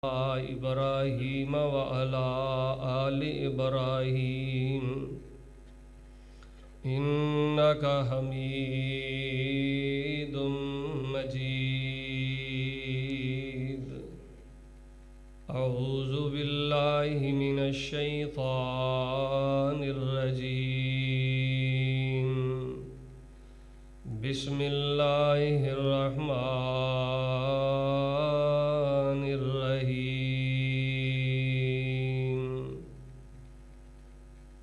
إبراهيم وعلى آل إبراهيم إنك حميد مجيد. أعوذ بالله من الشيطان الرجيم. بسم الله الرحمن الرحيم.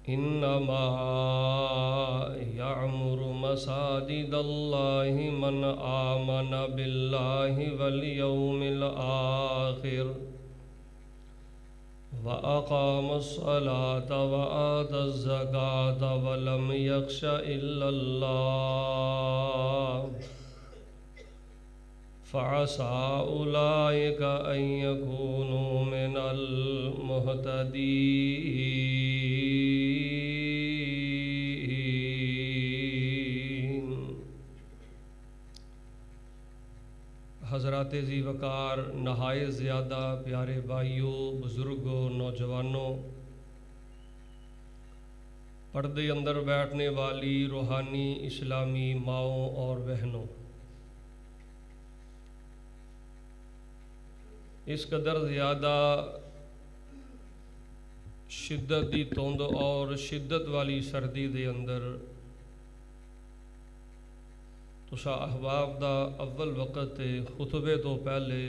إنما يعمر مساجد الله من آمن بالله واليوم الآخر وأقام الصلاة وآتى الزكاة ولم يخش إلا الله فعسى أولئك أن يكونوا من المهتدين. حضرات ذی وقار، نہایت زیادہ پیارے بھائیوں، بزرگوں، نوجوانوں، پردے اندر بیٹھنے والی روحانی اسلامی ماؤں اور بہنوں، اس قدر زیادہ شدت دی توند اور شدت والی سردی دے اندر تسا احباب دا اول وقت خطبے تو پہلے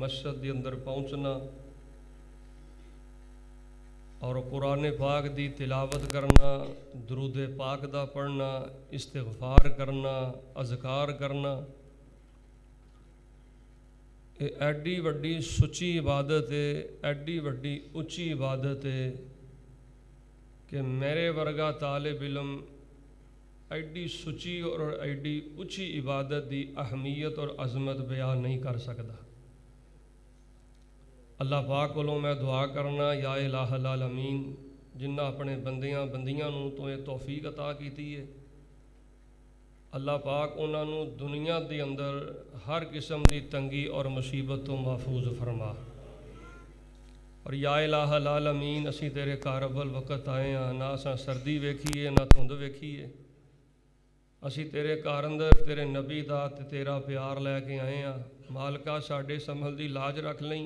مسجد دے اندر پہنچنا اور قرآن پاک دی تلاوت کرنا، درود پاک دا پڑھنا، استغفار کرنا، اذکار کرنا، ایڈی وڈی سچی عبادت ہے، ایڈی وڈی اچھی عبادت ہے کہ میرے ورگا طالب علم ایڈی سچی اور ایڈی اچھی عبادت دی اہمیت اور عظمت بیان نہیں کر سکتا. اللہ پاک کولوں میں دعا کرنا، یا الہ العالمین، جنہ اپنے بندیاں نوں تو یہ توفیق عطا کیتی ہے، اللہ پاک انہاں نوں دنیا دے اندر ہر قسم دی تنگی اور مصیبت تو محفوظ فرما. اور یا الہ العالمین، اسی تیرے گھر اول وقت آئے ہاں، نہ اساں سردی ویکھی ہے نہ دھند ویکھی ہے، اسی تیرے گھر اندر تیرے نبی دا تے تیرا پیار لے کے آئے ہاں. مالکا ساڈے سنبھل دی لاج رکھ لیں.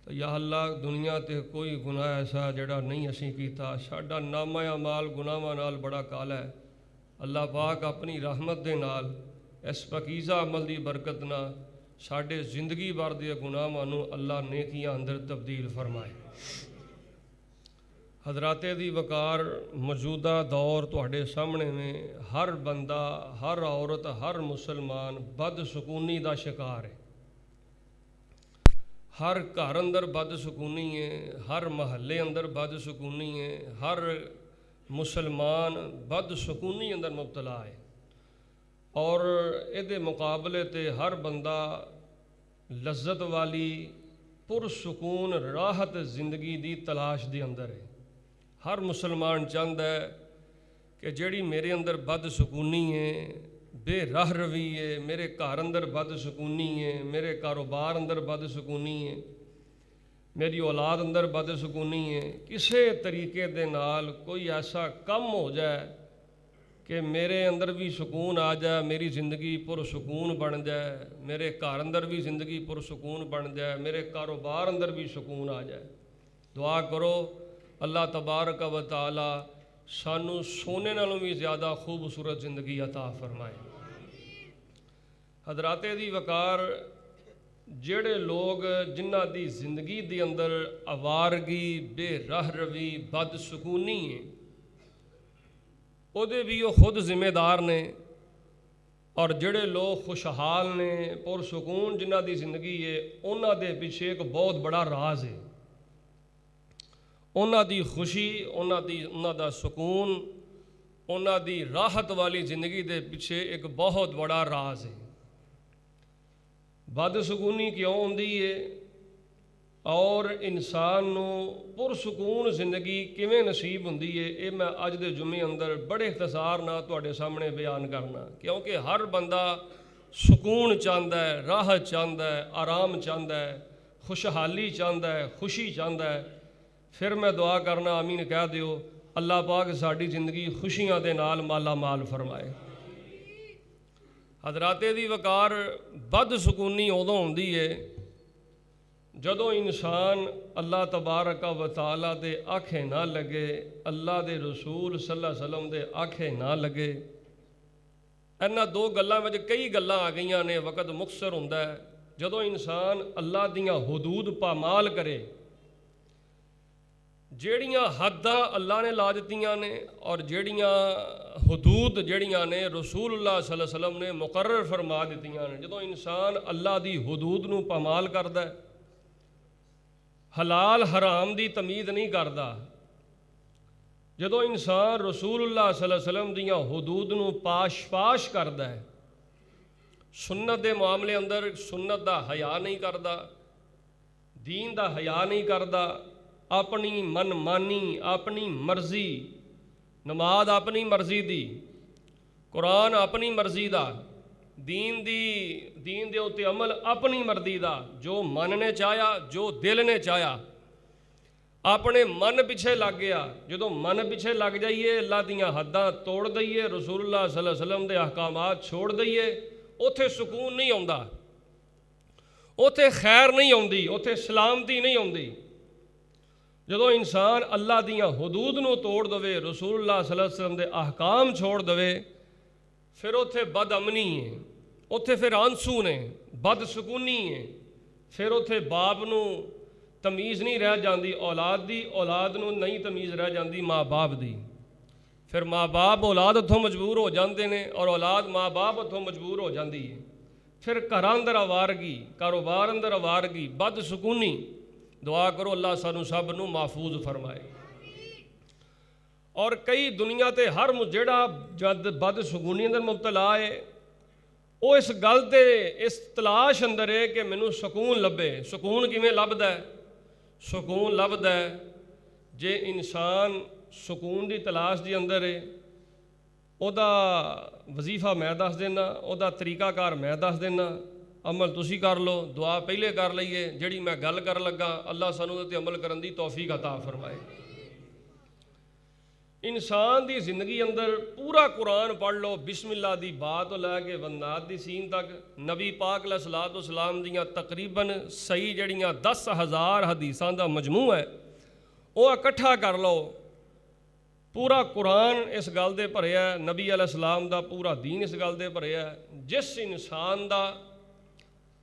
تو یا اللہ، دنیا تے کوئی گناہ ایسا جڑا نہیں اسی کیتا، ساڈا نامہ اعمال گناہاں نال بڑا کالا ہے. اللہ پاک اپنی رحمت دے نال اس پاکیزہ عمل دی برکت نال ساڈے زندگی بھر دے گناہاں نوں اللہ نیکیاں اندر تبدیل فرمائے. حضرات دی وقار، موجودہ دور تواڈے سامنے میں ہر بندہ، ہر عورت، ہر مسلمان بد سکونی دا شکار ہے. ہر گھر اندر بد سکونی ہے، ہر محلے اندر بد سکونی ہے، ہر مسلمان بد سکونی اندر مبتلا ہے. اور دے مقابلے تے ہر بندہ لذت والی پرسکون راحت زندگی دی تلاش دی اندر ہے. ہر مسلمان چاہتا ہے کہ جیڑی میرے اندر بد سکونی ہے، بے راہ روی ہے، میرے گھر اندر بد سکونی ہے، میرے کاروبار اندر بد سکونی ہے، میری اولاد اندر بد سکونی ہے، کسے طریقے دے نال کوئی ایسا کم ہو جائے کہ میرے اندر بھی سکون آ جائے، میری زندگی پرسکون بن جائے، میرے گھر اندر بھی زندگی پرسکون بن جائے، میرے کاروبار اندر بھی سکون آ جائے. دعا کرو اللہ تبارک و تعالی سانو سونے نالوں بھی زیادہ خوبصورت زندگی عطا فرمائے. حضرات دی وقار، جڑے لوگ جنہ دی زندگی دی اندر آوارگی، بے راہ روی، بد سکونی ہے، او دے بھی وہ خود ذمہ دار نے. اور جڑے لوگ خوشحال نے، پرسکون جنہ دی زندگی ہے، انہاں دے پیچھے ایک بہت بڑا راز ہے. انہاں دی خوشی، انہاں دا سکون، انہاں دی راحت والی زندگی دے پیچھے ایک بہت بڑا راز ہے. بد سکونی کیوں ہوندی ہے اور انسان نو پرسکون زندگی کیویں نصیب ہوندی ہے، یہ میں اج دے جمعے اندر بڑے اختصار نال تواڈے سامنے بیان کرنا. کیونکہ ہر بندہ ਸਕੂਨ ਚਾਹੁੰਦਾ ਹੈ, ਰਾਹਤ ਚਾਹੁੰਦਾ ਹੈ, ਆਰਾਮ ਚਾਹੁੰਦਾ ਹੈ, ਖੁਸ਼ਹਾਲੀ ਚਾਹੁੰਦਾ ਹੈ, ਖੁਸ਼ੀ ਚਾਹੁੰਦਾ ਹੈ, ਫਿਰ ਮੈਂ ਦੁਆ ਕਰਨਾ ਆਮੀਨ ਕਹਿ ਦਿਓ। ਅੱਲਾਹ ਪਾਕ ਸਾਡੀ ਜ਼ਿੰਦਗੀ ਖੁਸ਼ੀਆਂ ਦੇ ਨਾਲ ਮਾਲਾ ਮਾਲ ਫਰਮਾਏ। ਹਜ਼ਰਾਤੇ ਦੀ ਵਕਾਰ, ਬਦ ਸਕੂਨੀ ਉਦੋਂ ਹੁੰਦੀ ਹੈ ਜਦੋਂ ਇਨਸਾਨ ਅੱਲਾਹ ਤਬਾਰਕ व तआला ਦੇ ਆਖੇ ਨਾ ਲੱਗੇ, ਅੱਲਾਹ ਦੇ ਰਸੂਲ ਸੱਲੱਲਾਹੁ अलैहि वसल्लम ਦੇ ਆਖੇ ਨਾ ਲੱਗੇ। ਇਹਨਾਂ ਦੋ ਗੱਲਾਂ ਵਿੱਚ ਕਈ ਗੱਲਾਂ ਆ ਗਈਆਂ ਨੇ, ਵਕਤ ਮੁਖਸਰ ਹੁੰਦਾ ਹੈ। ਜਦੋਂ ਇਨਸਾਨ ਅੱਲਾਹ ਦੀਆਂ ਹਦੂਦ ਪਾਮਾਲ ਕਰੇ, ਜਿਹੜੀਆਂ ਹੱਦਾਂ ਅੱਲਾਹ ਨੇ ਲਾ ਦਿੱਤੀਆਂ ਨੇ ਔਰ ਜਿਹੜੀਆਂ ਹਦੂਦ ਜਿਹੜੀਆਂ ਨੇ ਰਸੂਲullah सल्लल्लाहु अलैहि वसल्लम ਨੇ ਮੁਕਰਰ ਫਰਮਾ ਦਿੱਤੀਆਂ ਨੇ, ਜਦੋਂ ਇਨਸਾਨ ਅੱਲਾਹ ਦੀ ਹਦੂਦ ਨੂੰ ਪਾਮਾਲ ਕਰਦਾ, ਹਲਾਲ ਹਰਾਮ ਦੀ ਤਮੀਜ਼ ਨਹੀਂ ਕਰਦਾ, ਜਦੋਂ ਇਨਸਾਨ ਰਸੂਲullah सल्लल्लाहु अलैहि वसल्लम ਦੀਆਂ ਹਦੂਦ ਨੂੰ ਪਾਸ਼ ਕਰਦਾ ਹੈ, ਸੁन्नत ਦੇ ਮਾਮਲੇ ਅੰਦਰ ਸੁन्नत ਦਾ ਹਯਾ ਨਹੀਂ ਕਰਦਾ, दीन ਦਾ ਹਯਾ ਨਹੀਂ ਕਰਦਾ, ਆਪਣੀ ਮਨਮਾਨੀ, ਆਪਣੀ ਮਰਜ਼ੀ, ਨਮਾਜ਼ ਆਪਣੀ ਮਰਜ਼ੀ ਦੀ, ਕੁਰਾਨ ਆਪਣੀ ਮਰਜ਼ੀ ਦਾ, दीन ਦੇ ਉੱਤੇ ਅਮਲ ਆਪਣੀ ਮਰਜ਼ੀ ਦਾ, ਜੋ ਮਨ ਨੇ ਚਾਹਿਆ, ਜੋ ਦਿਲ ਨੇ ਚਾਹਿਆ, ਆਪਣੇ ਮਨ ਪਿੱਛੇ ਲੱਗ ਗਿਆ। ਜਦੋਂ ਮਨ ਪਿੱਛੇ ਲੱਗ ਜਾਈਏ, ਅੱਲਾਹ ਦੀਆਂ ਹੱਦਾਂ ਤੋੜ ਦਈਏ, ਰਸੂਲullah सल्लल्लाहु अलैहि वसल्लम ਦੇ ਅਹਿਕਾਮਾਤ ਛੋੜ ਦਈਏ, ਉੱਥੇ ਸਕੂਨ ਨਹੀਂ ਆਉਂਦਾ, ਉੱਥੇ ਖੈਰ ਨਹੀਂ ਆਉਂਦੀ, ਉੱਥੇ ਸਲਾਮਤੀ ਨਹੀਂ ਆਉਂਦੀ। ਜਦੋਂ ਇਨਸਾਨ ਅੱਲਾਹ ਦੀਆਂ ਹਦੂਦ ਨੂੰ ਤੋੜ ਦੇਵੇ, ਰਸੂਲullah सल्लल्लाहु अलैहि वसल्लम ਦੇ ਅਹਿਕਾਮ ਛੋੜ ਦੇਵੇ, ਫਿਰ ਉੱਥੇ ਬਦਅਮਨੀ ਹੈ, ਉੱਥੇ ਫਿਰ ਆਂਸੂ ਨੇ, ਬਦਸਕੂਨੀ ਹੈ, ਫਿਰ ਉੱਥੇ ਬਾਪ ਨੂੰ ਤਮੀਜ਼ ਨਹੀਂ ਰਹਿ ਜਾਂਦੀ ਔਲਾਦ ਦੀ, ਔਲਾਦ ਨੂੰ ਨਹੀਂ ਤਮੀਜ਼ ਰਹਿ ਜਾਂਦੀ ਮਾਂ ਬਾਪ ਦੀ, ਫਿਰ ਮਾਂ ਬਾਪ ਔਲਾਦ ਉੱਥੋਂ ਮਜਬੂਰ ਹੋ ਜਾਂਦੇ ਨੇ ਔਰ ਔਲਾਦ ਮਾਂ ਬਾਪ ਉੱਥੋਂ ਮਜਬੂਰ ਹੋ ਜਾਂਦੀ ਹੈ। ਫਿਰ ਘਰਾਂ ਅੰਦਰ ਆਵਾਰਗੀ, ਕਾਰੋਬਾਰ ਅੰਦਰ ਆਵਾਰਗੀ, ਬਦਸਕੂਨੀ। ਦੁਆ ਕਰੋ ਅੱਲਾਹ ਸਾਨੂੰ ਸਭ ਨੂੰ महफूज फरमाए। और कई दुनिया ते हर ਜਿਹੜਾ ਜਦ ਬਦਸਕੂਨੀ ਅੰਦਰ ਮੁਬਤਲਾ ਹੈ, ਉਹ ਇਸ ਗੱਲ ਤੇ ਇਸ ਤਲਾਸ਼ ਅੰਦਰ ਹੈ ਕਿ ਮੈਨੂੰ ਸਕੂਨ ਲੱਭੇ। ਸਕੂਨ ਕਿਵੇਂ ਲੱਭਦਾ ਹੈ? ਸਕੂਨ ਲੱਭਦਾ ਹੈ ਜੇ ਇਨਸਾਨ ਸਕੂਨ ਦੀ ਤਲਾਸ਼ ਦੇ ਅੰਦਰ ਹੈ। ਉਹਦਾ ਵਜ਼ੀਫਾ ਮੈਂ ਦੱਸ ਦੇਣਾ, ਉਹਦਾ ਤਰੀਕਾਕਾਰ ਮੈਂ ਦੱਸ ਦੇਣਾ, ਅਮਲ ਤੁਸੀਂ ਕਰ ਲਓ, ਦੁਆ ਪਹਿਲੇ ਕਰ ਲਈਏ। ਜਿਹੜੀ ਮੈਂ ਗੱਲ ਕਰਨ ਲੱਗਾ ਅੱਲਾਹ ਸਾਨੂੰ ਉਹਦੇ 'ਤੇ ਅਮਲ ਕਰਨ ਦੀ ਤੌਫੀਕ ਅਤਾ ਫਰਮਾਏ। इंसान की जिंदगी अंदर पूरा कुरान पढ़ लो, बिस्मिल्लाह दी बात तो लैके वन्नास दी सीन तक, नबी पाक अलैहिस्सलातु वस्सलाम दियां तकरीबन सही जड़ियाँ 10,000 हदीसां दा मजमू है, वो इकट्ठा कर लो। पूरा कुरान इस गल दे भरिया, नबी अलैहिस्सलाम दा पूरा दीन इस गल दे भरिया। जिस इंसान दा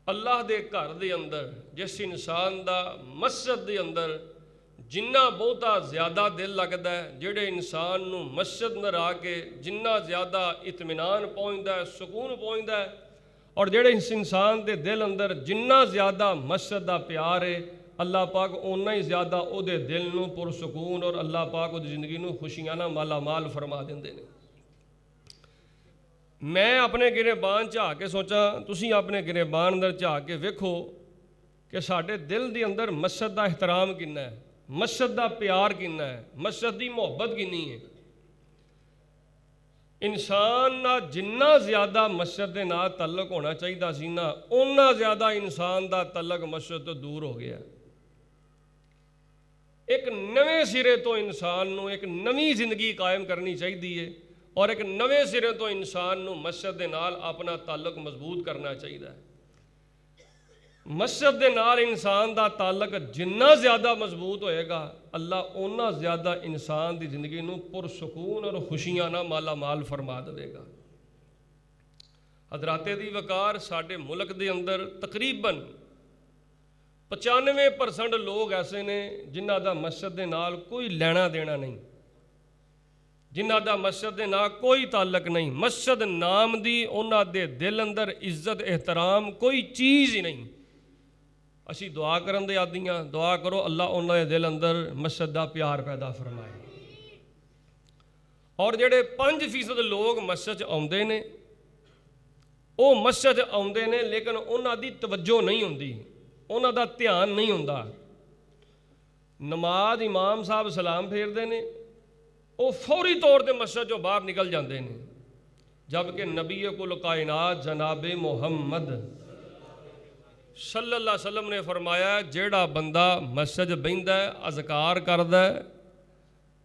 अल्लाह दे घर दे अंदर, जिस इंसान दा मस्जिद दे अंदर जिन्ना बहुता ज़्यादा दिल लगता है, जेड़े इंसान नूं मस्जिद अंदर आके जिन्ना ज़्यादा इत्मीनान पहुँचता है, सुकून पहुँचता है, और जेड़े इस इंसान के दिल अंदर जिन्ना ज़्यादा मस्जिद का प्यार है, अल्लाह पाक उन्ना ही ज़्यादा उहदे दिल नूं पुरसकून और अल्लाह पाक उहदी जिंदगी नूं खुशियां नाल माला माल फरमा देंदे ने। मैं अपने गिरेबान झाक के सोचा, तुसीं अपने गिरेबान अंदर झाक के वेखो कि साडे दिल दे अंदर मस्जिद का एहतराम किन्ना है, मस्जिद का प्यार किन्ना है, मस्जिद की मुहब्बत किन्नी है। इंसान ना जिन्ना ज़्यादा मस्जिद के नाल तल्लक होना चाहिए सी ना, उन्ना ज़्यादा इंसान का तल्लक मस्जिद तो दूर हो गया। एक नवे सिरे तो इंसान नूं एक नवी जिंदगी कायम करनी चाहिए है, और एक नवे सिरे तो इंसान नूं मस्जिद के नाल अपना ताल्लुक मजबूत करना चाहिए है। मस्जिद के नाल इंसान का ताल्लुक जिन्ना ज़्यादा मजबूत होएगा, अल्लाह उन्ना ज़्यादा इंसान की जिंदगी नूं पुरसकून और खुशियां ना माला माल फरमा देगा। हजराते दी वकार, साडे मुल्क दे अंदर तकरीबन 95% लोग ऐसे ने जिन्हां दा मस्जिद दे नाल कोई लेना देना नहीं, जिन्हां दा मस्जिद दे नाल कोई ताल्लुक नहीं। मस्जिद नाम दी उन्हां दे दिल अंदर इज्जत एहतराम कोई चीज़ ही नहीं। असी दुआ करन दे आदी हां, दुआ करो अल्लाह उन्हां दे दिल अंदर मस्जिद दा प्यार पैदा फरमाए। और जेड़े 5% लोग मस्जिद आउंदे ने, वो मस्जिद आउंदे ने लेकिन उन्हां दी तवज्जो नहीं हुंदी, उन्हां दा ध्यान नहीं हुंदा। नमाज इमाम साहब सलाम फेरदे ने, वो फौरी तौर पर मस्जिद चों बाहर निकल जाते हैं। جبکہ نبی کل کائنات جناب محمد صلی اللہ علیہ وسلم نے فرمایا جیڑا بندہ مسجد بہندا ہے اذکار کردا ہے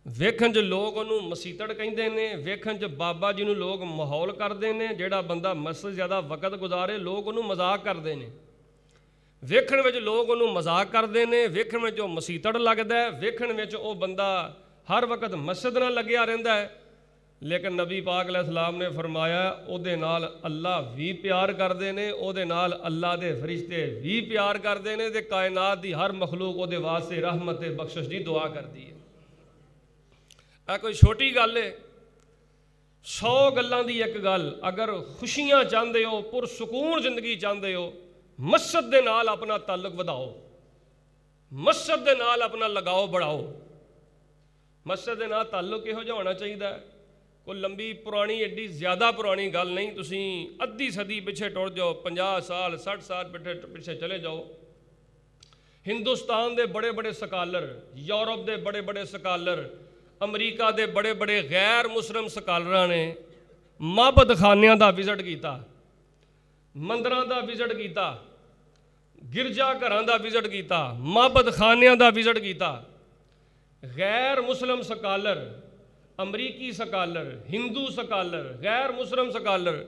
ویکھن چ لوگ انہوں مسیتڑ کہندے نے ویکھن چ بابا جی نوں لوگ ماحول کردے نے جیڑا بندہ مسجد زیادہ وقت گزارے لوگ انہوں مذاق کردے نے ویکھن وچ لوگ انہوں مذاق کردے نے ویکھن وچ او مسیتڑ لگدا ہے ویکھن وچ او بندہ ہر وقت مسجد نال لگیا رہندا ہے لیکن نبی پاک علیہ السلام نے فرمایا او دے نال اللہ بھی پیار کردے نے او دے نال اللہ دے فرشتے بھی پیار کردے نے تے کائنات دی ہر مخلوق او دے واسطے رحمت تے بخشش دی دعا کردی ہے اے کوئی چھوٹی گل ہے 100 گلاں دی ایک گل اگر خوشیاں چاہندے ہو پرسکون زندگی چاہندے ہو مسجد دے نال اپنا تعلق وداؤ مسجد دے نال اپنا لگاؤ بڑھاؤ مسجد دے نال تعلق یہو جہا ہونا چاہیے کوئی لمبی پرانی ایڈی زیادہ پرانی گل نہیں تسی ادھی صدی پیچھے ٹر جاؤ 50 سال 60 سال پیچھے چلے جاؤ ہندوستان دے بڑے بڑے سکالر یورپ دے بڑے بڑے سکالر امریکہ دے بڑے بڑے غیر مسلم سکالراں نے معبد خانیاں دا وزٹ کیتا مندراں دا وزٹ کیتا گرجا گھراں دا وزٹ کیتا معبد خانیاں دا وزٹ کیتا غیر مسلم سکالر امریکی سکالر ہندو سکالر غیر مسلم سکالر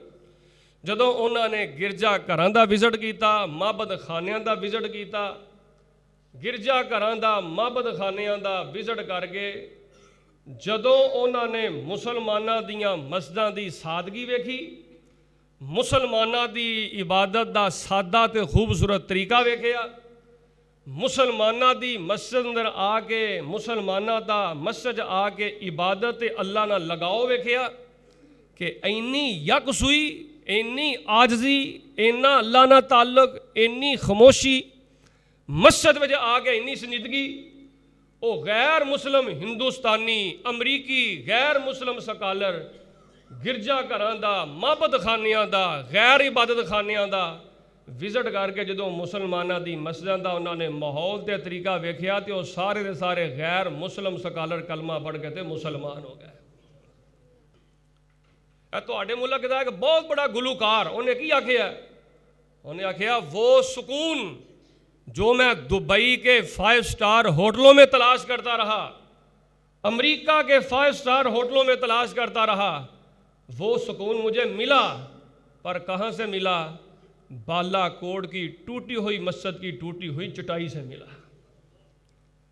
جدوں انہوں نے گرجا گھراں دا وزٹ کیتا معبد خانیاں دا وزٹ کیتا گرجا گھراں دا معبد خانیاں دا وزٹ کر کے جدوں انہوں نے مسلماناں دیاں مسجداں دی سادگی ویکھی مسلماناں دی عبادت دا سادہ تے خوبصورت طریقہ ویکھیا مسلماناں دی مسجد اندر آ کے مسلماناں دا مسجد آ کے عبادت اللہ نہ لگاؤ ویکھیا کہ اینی یکسوئی اینی عاجزی اینا اللہ نہ تعلق اینی خاموشی مسجد وچ آ کے اینی سنجیدگی او غیر مسلم ہندوستانی امریکی غیر مسلم سکالر گرجا گھراں دا معبد خانیاں دا غیر عبادت خانیاں دا وزٹ کر کے جدوں مسلماناں دی مسجداں دا انہوں نے ماحول تے طریقہ ویکھیا تے وہ سارے دے سارے غیر مسلم سکالر کلمہ پڑھ کے تے مسلمان ہو گئے اے تواڈے ملک دا ایک بہت بڑا گلوکار انہیں کی آکھیا انہیں آکھیا وہ سکون جو میں دبئی کے 5 سٹار ہوٹلوں میں تلاش کرتا رہا امریکہ کے 5 سٹار ہوٹلوں میں تلاش کرتا رہا وہ سکون مجھے ملا پر کہاں سے ملا بالا کوٹ کی ٹوٹی ہوئی مسجد کی ٹوٹی ہوئی چٹائی سے ملا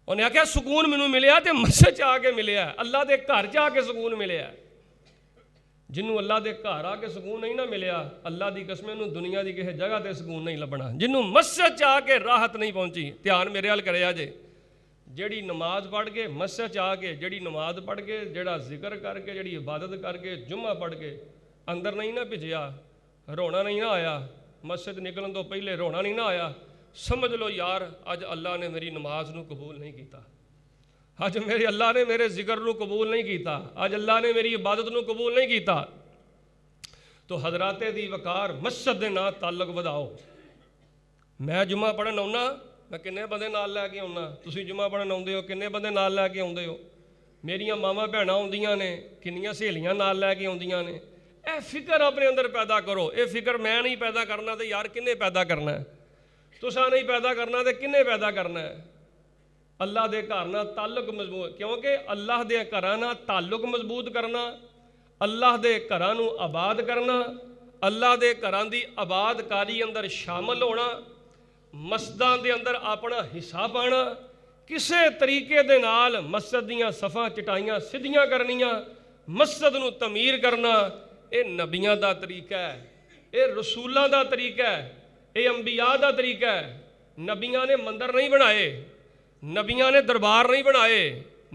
انہیں کہا سکون مینوں ملیا تے مسجد آ کے ملیا اللہ دے گھر آ کے سکون ملیا جنوں اللہ دے گھر آ کے سکون نہیں نہ ملیا اللہ دی قسم نوں دنیا دی کسی جگہ تے سکون نہیں لبنا جنوں مسجد آ کے راحت نہیں پہنچی دھیان میرے حال کریا جے جیڑی نماز پڑھ کے مسجد آ کے جیڑی نماز پڑھ کے جیڑا ذکر کر کے جیڑی عبادت کر کے جمعہ پڑھ کے اندر نہیں نہ بھجیا رونا نہیں نہ آیا مسجد نکلن تو پہلے رونا نہیں نہ آیا سمجھ لو یار اج اللہ نے میری نماز نو قبول نہیں کیتا اج میرے اللہ نے میرے ذکر نو قبول نہیں کیتا اج اللہ نے میری عبادت نو قبول نہیں کیتا تو حضرات دی وقار مسجد دے نال تعلق وداؤ میں جمعہ پڑھن آؤنا میں کنے بندے نال لے کے آؤنا تسی جمعہ پڑھن آؤندے ہو کنے بندے نال لے کے آؤندے ہو میریاں ماواں بھیناں آؤندیاں نے کنیاں سہیلیاں نال لے کے آؤندیاں نے اے فکر اپنے اندر پیدا کرو اے فکر میں نہیں پیدا کرنا تے یار کنے پیدا کرنا ہے تساں نہیں پیدا کرنا تے کنے پیدا کرنا ہے اللہ دے گھر نال تعلق مضبوط کیونکہ اللہ دے گھراں نال تعلق مضبوط کرنا اللہ دے گھراں نوں آباد کرنا اللہ دے گھراں دی آباد کاری اندر شامل ہونا مسجداں دے اندر اپنا حصہ پانا کسے طریقے دے نال مسجد دیاں صفاں چٹائیاں سدھیاں کرنیاں مسجد نوں تعمیر کرنا اے نبیاں دا طریقہ ہے اے رسولاں دا طریقہ ہے اے انبیاء دا طریقہ ہے نبیاں نے مندر نہیں بنائے نبیاں نے دربار نہیں بنائے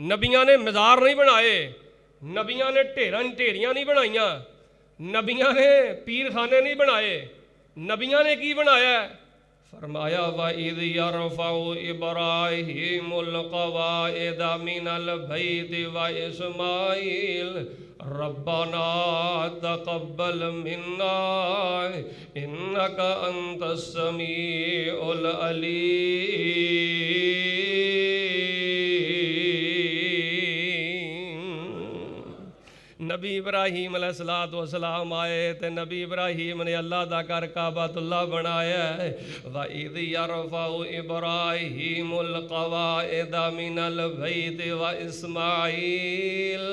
نبیاں نے مزار نہیں بنائے نبیاں نے ٹھیریاں نہیں بنائیاں نبیاں نے پیر خانے نہیں بنائے نبیاں نے کی بنایا ہے فرمایا وَإِذْ يَرْفَعُ إِبْرَاهِيمُ الْقَوَاعِدَ مِنَ الْبَيْتِ وَإِسْمَاعِيلُ رَبَّنَا تَقَبَّلْ مِنَّا إِنَّكَ أَنْتَ السَّمِيعُ الْعَلِيمُ नबी इब्राहीम अलैहिस्सलाम आए ते नबी इब्राहीम ने अल्लाह दा घर काबतुल्लाह बनाया। व इज़ यरफ़उ इब्राहीमुल क़वाइद मिनल बैत व इस्माईल,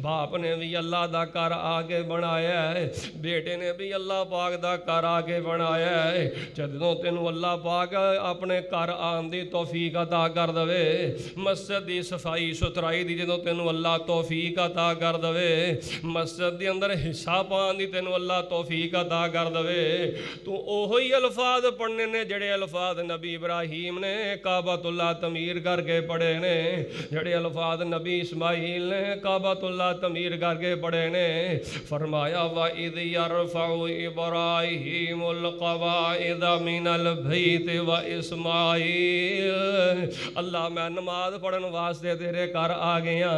बाप ने भी अल्लाह दा घर आके बनाया है, बेटे ने भी अल्लाह पाक दा घर आके बनाया है। जदों तेनू अल्लाह पाक अपने घर आने की तौफीक अता कर दवे, मस्जिद की सफाई सुथराई की जदों तेनू अल्लाह तौफीक अता कर दवे, मस्जिद के अंदर हिस्सा पाने की तेनू अल्लाह तौफीक अता कर दवे, तू ओही अल्फाज पढ़ने ने जेड़े अल्फाज नबी इब्राहीम ने काबतुल्लाह तमीर करके पढ़े ने, जेड़े अल्फाज नबी इस्माईल ने काबतुल्लाह तमीर करके पढ़े ने। फरमाया व इज़ यरफ़उ इब्राहीमुल क़वाइद मिनल बैत व इस्माईल, अल्लाह मैं नमाज पढ़न वास्ते तेरे घर आ गया,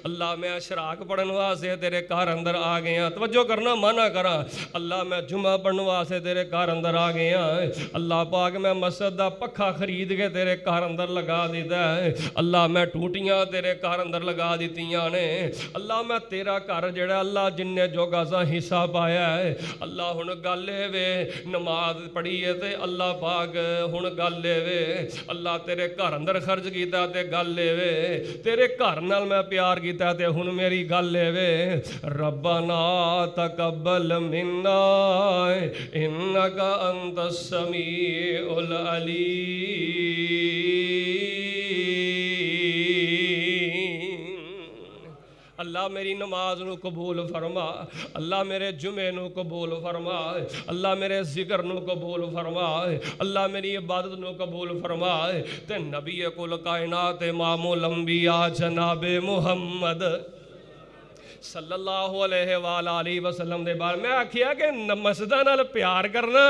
अल्लाह मैं अशराक पढ़न वास्ते तेरे घर अंदर आ गया। तवज्जो करना माना करा, अल्लाह मैं जुम्मा पढ़न वास्ते तेरे घर अंदर आ गया, अल्लाह पाक मैं मस्जिद दा पक्खा खरीद के तेरे घर अंदर लगा दिता है, अल्लाह मैं टूटियां तेरे घर अंदर लगा दित्तियां ने, अल्लाह मैं तेरा घर जेड़ा अल्लाह जिन्ने जोगा सा हिस्सा पाया है। अल्लाह हुण गल वे नमाज पढ़ी है ते अल्लाह पाक हुण गल वे अल्लाह तेरे घर अंदर खर्च किया ते गल वे तेरे घर नाल मैं प्यार किया ते हुण मेरी गल वे रब्बना तकब्बल मिन्ना इन्नका अंतस समीउल अलीम। अल्लाह मेरी नमाज नू कबूल फरमा, अल्लाह मेरे जुमे नू कबूल फरमा, अल्लाह मेरे जिक्र नू कबूल फरमा, अल्लाह मेरी इबादत नू कबूल फरमा। ते नबी कुल कायनात इमामुल अंबिया जनाबे मुहम्मद सल्लल्लाहु अलैहि वसल्लम दे बारे मैं आखिया कि मस्जिदां नाल प्यार करना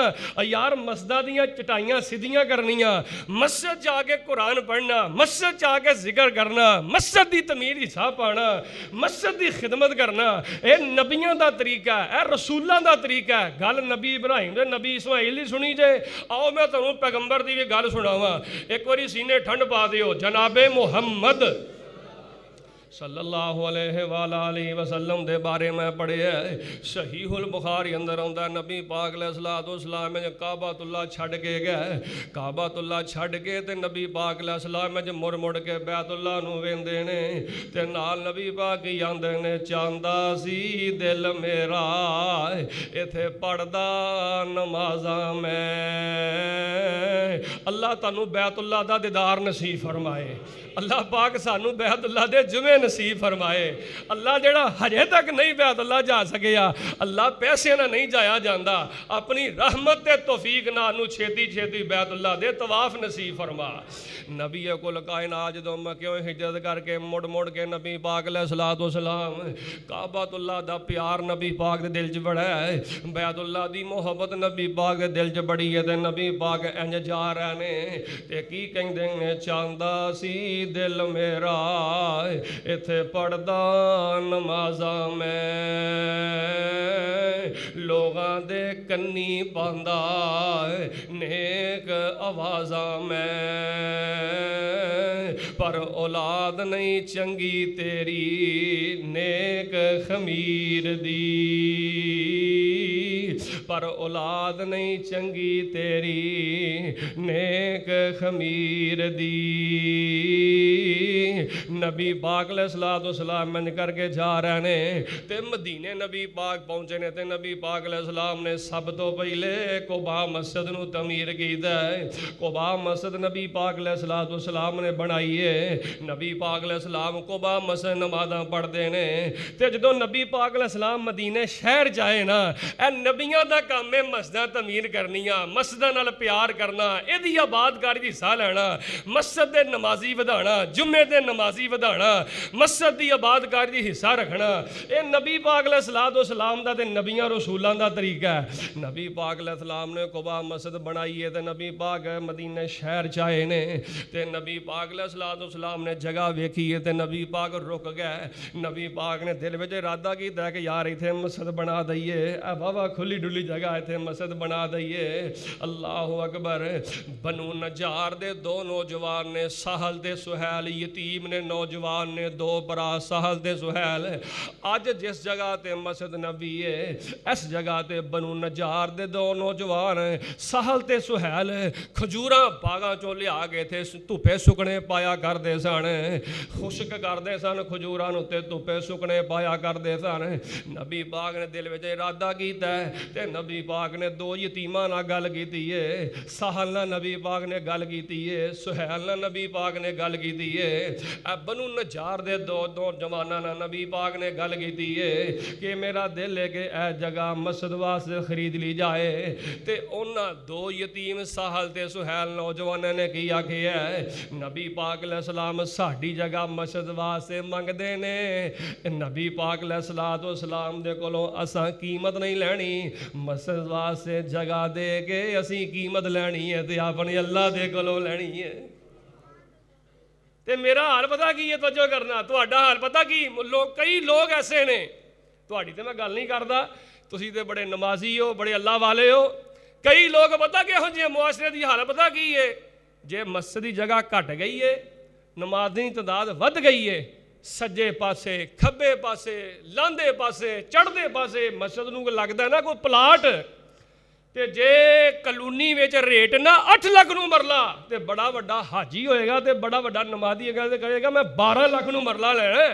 यार, मस्जिदां दियां चटाइयां सीधियां करनियां, मस्जिद जाके कुरान पढ़ना, मस्जिद जाके जिक्र करना, मस्जिद दी तमीर हिस्सा पाना, मस्जिद दी खिदमत करना, ये नबियां दा तरीका है, यह रसूलां दा तरीका है। गल नबी इब्राहीम दे नबी इस्माईल दी सुनी जे, आओ मैं तुहानूं पैगंबर दी भी गल सुनावां। एक बारी सीने ठंड पा दिओ, जनाबे मुहम्मद सल्लल्लाहु अलैहि वसल्लम दे बारे में पढ़िया सहीहुल बुखारी अंदर आउंदा नबी पाक अलैहिस्सलाम में काबतुल्लाह छड़ के गए, काबतुल्लाह छड़ के ते नबी पाक अलैहिस्सलाम में मुड़ मुड़ के बैतुल्लाह नूं वेंदे ने ते नाल नबी पाक ही आंदे ने चांदा सी दिल मेरा इथे पढ़दा नमाज़ां मैं। अल्लाह तानू बैतुल्लाह दा दीदार नसीब फरमाए, अल्लाह पाक सानू बैतुल्लाह दे जुमे नसीब फरमाए। अल्लाह जेड़ा हजे तक नहीं बैतुल्लाह जा सकिया, अल्लाह पैसे ना नहीं जाया जाता, अपनी रहमत ते तौफीक नाल नू छेती छेती बैतुल्लाह दे तवाफ नसीब फरमा। नबी कुल कायनात जदों मक्कियों हिजरत करके मुड़ मुड़ के नबी पाक अलैहिस्सलाम काबतुल्लाह दा प्यार नबी पाक दे दिल च बड़ा है, बैतुल्लाह दी मोहब्बत नबी पाक दे दिल च बड़ी है। ते नबी पाक इंज जा रहे ने ते की कहंदे ने चांदा सी दिल मेरा इथे पढ़दा नमाज़ां मैं, लोगां दे कन्नी पांदा नेक आवाज़ां मैं, पर औलाद नहीं चंगी तेरी नेक खमीर दी, पर औलाद नहीं चंगी तेरी नेक खमीर दी। नबी पाक अलैहिस्सलाम मन करके जा रहे ने ते मदीने नबी पाक पहुंचे ने ते नबी पाक अलैहिस्सलाम ने सब तो पहले कुबा मस्जिद नूं तमीर कीता है। कुबा मस्जिद नबी पाक अलैहिस्सलाम ने बनाई है। नबी पाक अलैहिस्सलाम कुबा मस्जिद नमाज़ां पढ़ते ने ते जदों नबी पाक अलैहिस्सलाम मदीने शहर जाए ना, ए नबियां दा काम है मस्जिदां तमीर करनियां, मस्जिदां नाल प्यार करना, इहदी आबादकारी दी हिस्सा लेना, मस्जिद दे नमाजी वधाना, जुम्मे दे नमाजी वधाना, मस्जिद दी आबादकारी दी हिस्सा रखना। ये नबी पाक अलैहिस्सलाम दा ते नबियां रसूलां दा तरीका है। नबी पाक अलैहिस्सलाम ने कुबा मस्जिद बनाई है ते नबी पाक मदीने शहर च आए ने ते नबी पाक अलैहिस्सलाम ने जगह वेखी है ते नबी पाक रुक गए। नबी पाक ने दिल विच इरादा कीता कि यार इत्थे मस्जिद बना दईए, वाहवा खुली डुली जगह इत्थे मस्जिद बना दईए। अल्लाहु अकबर। बनु नजार दे दो नौजवान ने साहल ते सुहैल यतीम यतीम ने, नौजवान ने, दो भरा सहल ते सुहैल। अज जिस जगह ते मस्जिद नबी है, इस जगह ते बनु नजार दे दो नौजवान सहल ते सुहैल खजूरां बागां चों लिया के थे धुप्पे सुकने पाया करते सन, खुशक करते सन खजूरां नूं ते धुप्पे सुकने पाया करते सन। नबी पाक ने दिल विच इरादा कीता ते नबी पाक ने दो यतीमां नाल गल कीती है। सहल नाल नबी पाक ने गल कीती है, सुहैल नाल नबी पाक ने गल कीती है। बनु नजार दे दो नौजवानां नाल नबी पाक ने गल कीती है कि मेरा दिल है कि यह जगह मस्जिद वास्ते खरीद ली जाए। ते उन्हां दो यतीम सहल ते सुहैल नौजवानों ने की आखिया है, नबी पाक अलैहिस्सलाम साडी जगह मस्जिद वास्ते मंगदे ने। नबी पाक अलैहिस्सलाम दे कोलों असां कीमत नहीं लैनी, मस्जिद वास्ते जगह दे के असीं कीमत लैनी है ते अपने अल्लाह दे कोलों लैनी है। ते मेरा हाल पता की है, तवज्जो करना, तुहाडा हाल पता की, कई लोग ऐसे ने, तुहाडी ते मैं गल नहीं करदा, तुसीं ते बड़े नमाजी हो, बड़े अल्लाह वाले हो। कई लोग पता किहो जिहे मुआशरे दी हालत पता की है, जे मस्जिद की जगह घट गई है, नमाज़ी की तादाद वध गई है, सज्जे पासे खब्बे पासे लांदे पासे चढ़दे पासे मस्जिद नूं लगदा ना कोई प्लाट, ते जे कलोनी विच रेट ना 8 लाख नूं मरला ते बड़ा वड्डा हाजी होएगा ते बड़ा वड्डा नमाज़ी होएगा ते कहेगा मैं 12 लाख नूं मरला लेना,